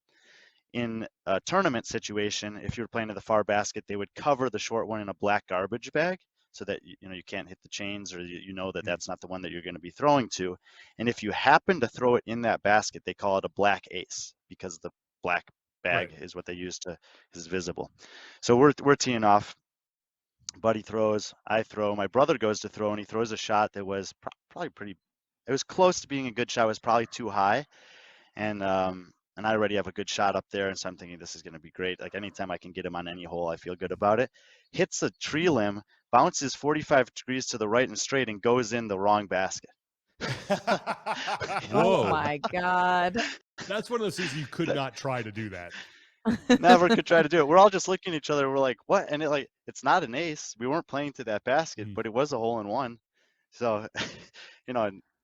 Speaker 6: In a tournament situation, if you were playing to the far basket, they would cover the short one in a black garbage bag, so that you can't hit the chains, or that that's not the one that you're going to be throwing to. And if you happen to throw it in that basket, they call it a black ace, because the black bag is what they use is visible. So we're teeing off. Buddy throws, I throw, my brother goes to throw, and he throws a shot that was probably it was close to being a good shot. It was probably too high, and I already have a good shot up there, and so I'm thinking this is going to be great. Like, anytime I can get him on any hole, I feel good about it. Hits a tree limb, bounces 45 degrees to the right and straight, and goes in the wrong basket.
Speaker 4: Oh my God.
Speaker 1: That's one of those things you could not try to do that.
Speaker 6: Never could try to do it. We're all just looking at each other. We're like, what? And it's not an ace. We weren't playing to that basket, but it was a hole in one. So,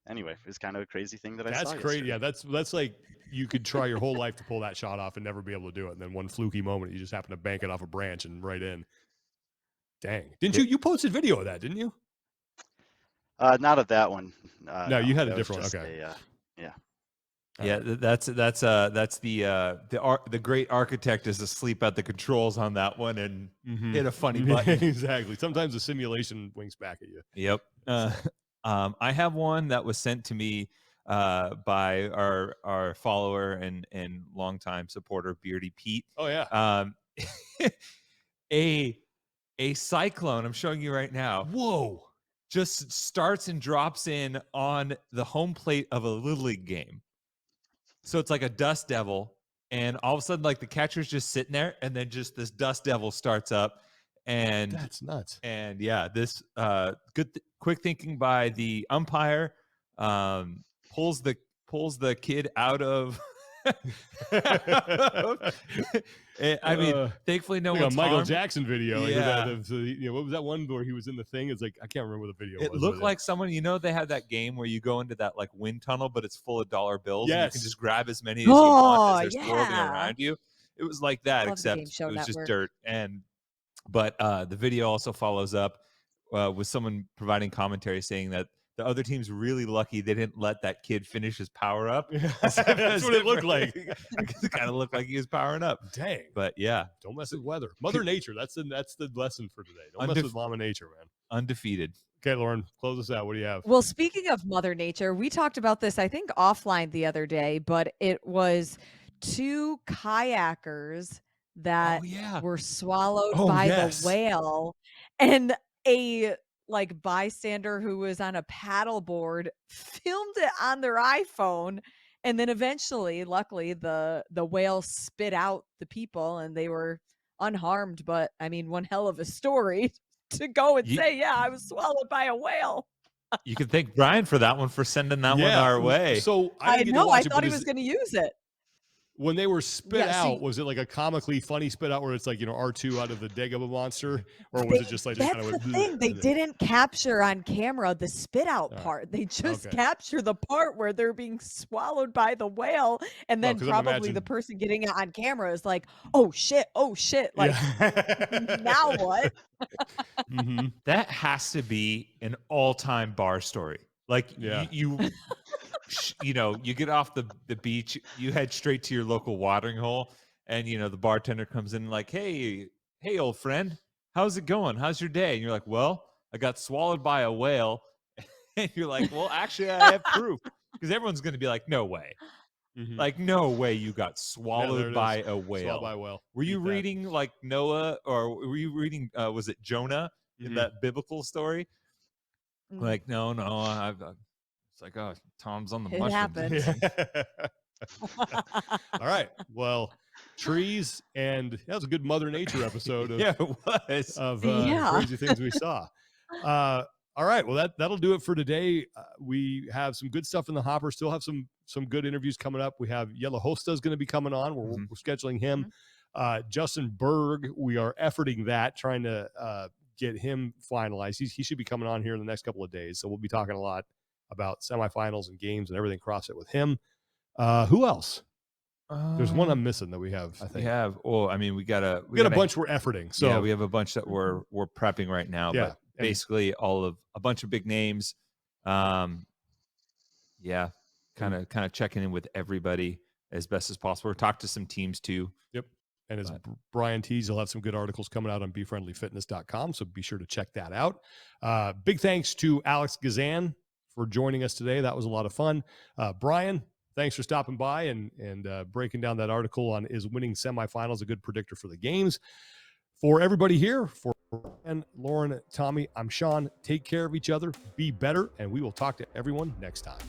Speaker 6: anyway, it was kind of a crazy thing that I saw.
Speaker 1: That's crazy. Yeah, that's like, you could try your whole life to pull that shot off and never be able to do it. And then one fluky moment, you just happen to bank it off a branch and right in. Dang. Didn't you posted video of that, didn't you?
Speaker 6: Not of that one.
Speaker 1: No, you had a different one. Okay.
Speaker 3: Yeah, that's the great architect is asleep at the controls on that one and hit a funny button.
Speaker 1: Exactly. Sometimes the simulation winks back at you.
Speaker 3: Yep. I have one that was sent to me by our follower and longtime supporter, Beardy Pete.
Speaker 1: Oh yeah.
Speaker 3: A cyclone, I'm showing you right now.
Speaker 1: Whoa.
Speaker 3: Just starts and drops in on the home plate of a Little League game. So it's like a dust devil, and all of a sudden, like, the catcher's just sitting there, and then just this dust devil starts up, and
Speaker 1: that's nuts.
Speaker 3: And yeah, this quick thinking by the umpire pulls the kid out of I mean, thankfully no
Speaker 1: like
Speaker 3: one's
Speaker 1: a Michael
Speaker 3: harmed.
Speaker 1: Jackson video. Like
Speaker 3: Yeah.
Speaker 1: what was that one where he was in the thing? It's like I can't remember what the video
Speaker 3: It
Speaker 1: was.
Speaker 3: looked like someone, they have that game where you go into that like wind tunnel, but it's full of dollar bills and you can
Speaker 1: Yes.
Speaker 3: just grab as many as you want as they're swirling
Speaker 4: yeah.
Speaker 3: around you. It was like that,
Speaker 4: Love the Game
Speaker 3: except
Speaker 4: Show
Speaker 3: it was just
Speaker 4: Network.
Speaker 3: dirt. But the video also follows up with someone providing commentary saying that the other team's really lucky they didn't let that kid finish his power up.
Speaker 1: That's what it looked like.
Speaker 3: It kind of looked like he was powering up.
Speaker 1: Dang.
Speaker 3: But yeah,
Speaker 1: Don't mess with weather. Mother Nature. That's the lesson for today. Don't mess with Mama Nature, man.
Speaker 3: undefeated.
Speaker 1: Okay, Lauren, close us out. What do you have?
Speaker 4: Well, speaking of Mother Nature, we talked about this, I think, offline the other day, but it was 2 kayakers that were swallowed by the whale, and a bystander who was on a paddleboard filmed it on their iPhone, and then eventually, luckily, the whale spit out the people and they were unharmed. But I mean, one hell of a story to go and say, yeah, I was swallowed by a whale.
Speaker 3: You can thank Brian for that one, for sending that one our way.
Speaker 1: So
Speaker 4: I know. I thought he was going to use it.
Speaker 1: When they were spit out, was it like a comically funny spit out where it's like, R2 out of the Dagobah monster? Or was it just like...
Speaker 4: That's the thing. They didn't capture on camera the spit out part. They just capture the part where they're being swallowed by the whale. And then probably the person getting it on camera is like, oh, shit. Like, now what?
Speaker 3: That has to be an all-time bar story. Like, you get off the beach, you head straight to your local watering hole, and the bartender comes in like, hey old friend, how's it going? How's your day? And you're like, well, I got swallowed by a whale. And you're like, well, actually I have proof, because everyone's going to be like, no way. Like, no way you got swallowed by a whale.
Speaker 1: Swallowed by a whale.
Speaker 3: Were you reading like Noah, or were you reading was it Jonah in that biblical story? Like, no, it's like, oh, Tom's on the
Speaker 4: It
Speaker 3: mushrooms.
Speaker 4: happened.
Speaker 1: All right. Well, trees, and that was a good Mother Nature episode of,
Speaker 3: it was.
Speaker 1: Of crazy things we saw. All right. Well, that'll do it for today. We have some good stuff in the hopper. Still have some good interviews coming up. We have Yellow Hosta is going to be coming on. We're scheduling him. Justin Berg, we are efforting that, trying to get him finalized. He should be coming on here in the next couple of days. So we'll be talking a lot about semifinals and games and everything CrossFit with him. Who else? There's one I'm missing that we have, I think.
Speaker 3: We got a
Speaker 1: bunch we're efforting. So
Speaker 3: yeah, we have a bunch that we're prepping right now.
Speaker 1: Yeah.
Speaker 3: But basically a bunch of big names. Kind of checking in with everybody as best as possible. Talk to some teams too.
Speaker 1: Yep. And as Brian teased, he'll have some good articles coming out on BeFriendlyFitness.com, so be sure to check that out. Big thanks to Alex Gazan for joining us today. That was a lot of fun. Brian, thanks for stopping by and breaking down that article on is winning semifinals a good predictor for the games. For everybody here, for Brian, Lauren, Tommy, I'm Sean. Take care of each other, be better, and we will talk to everyone next time.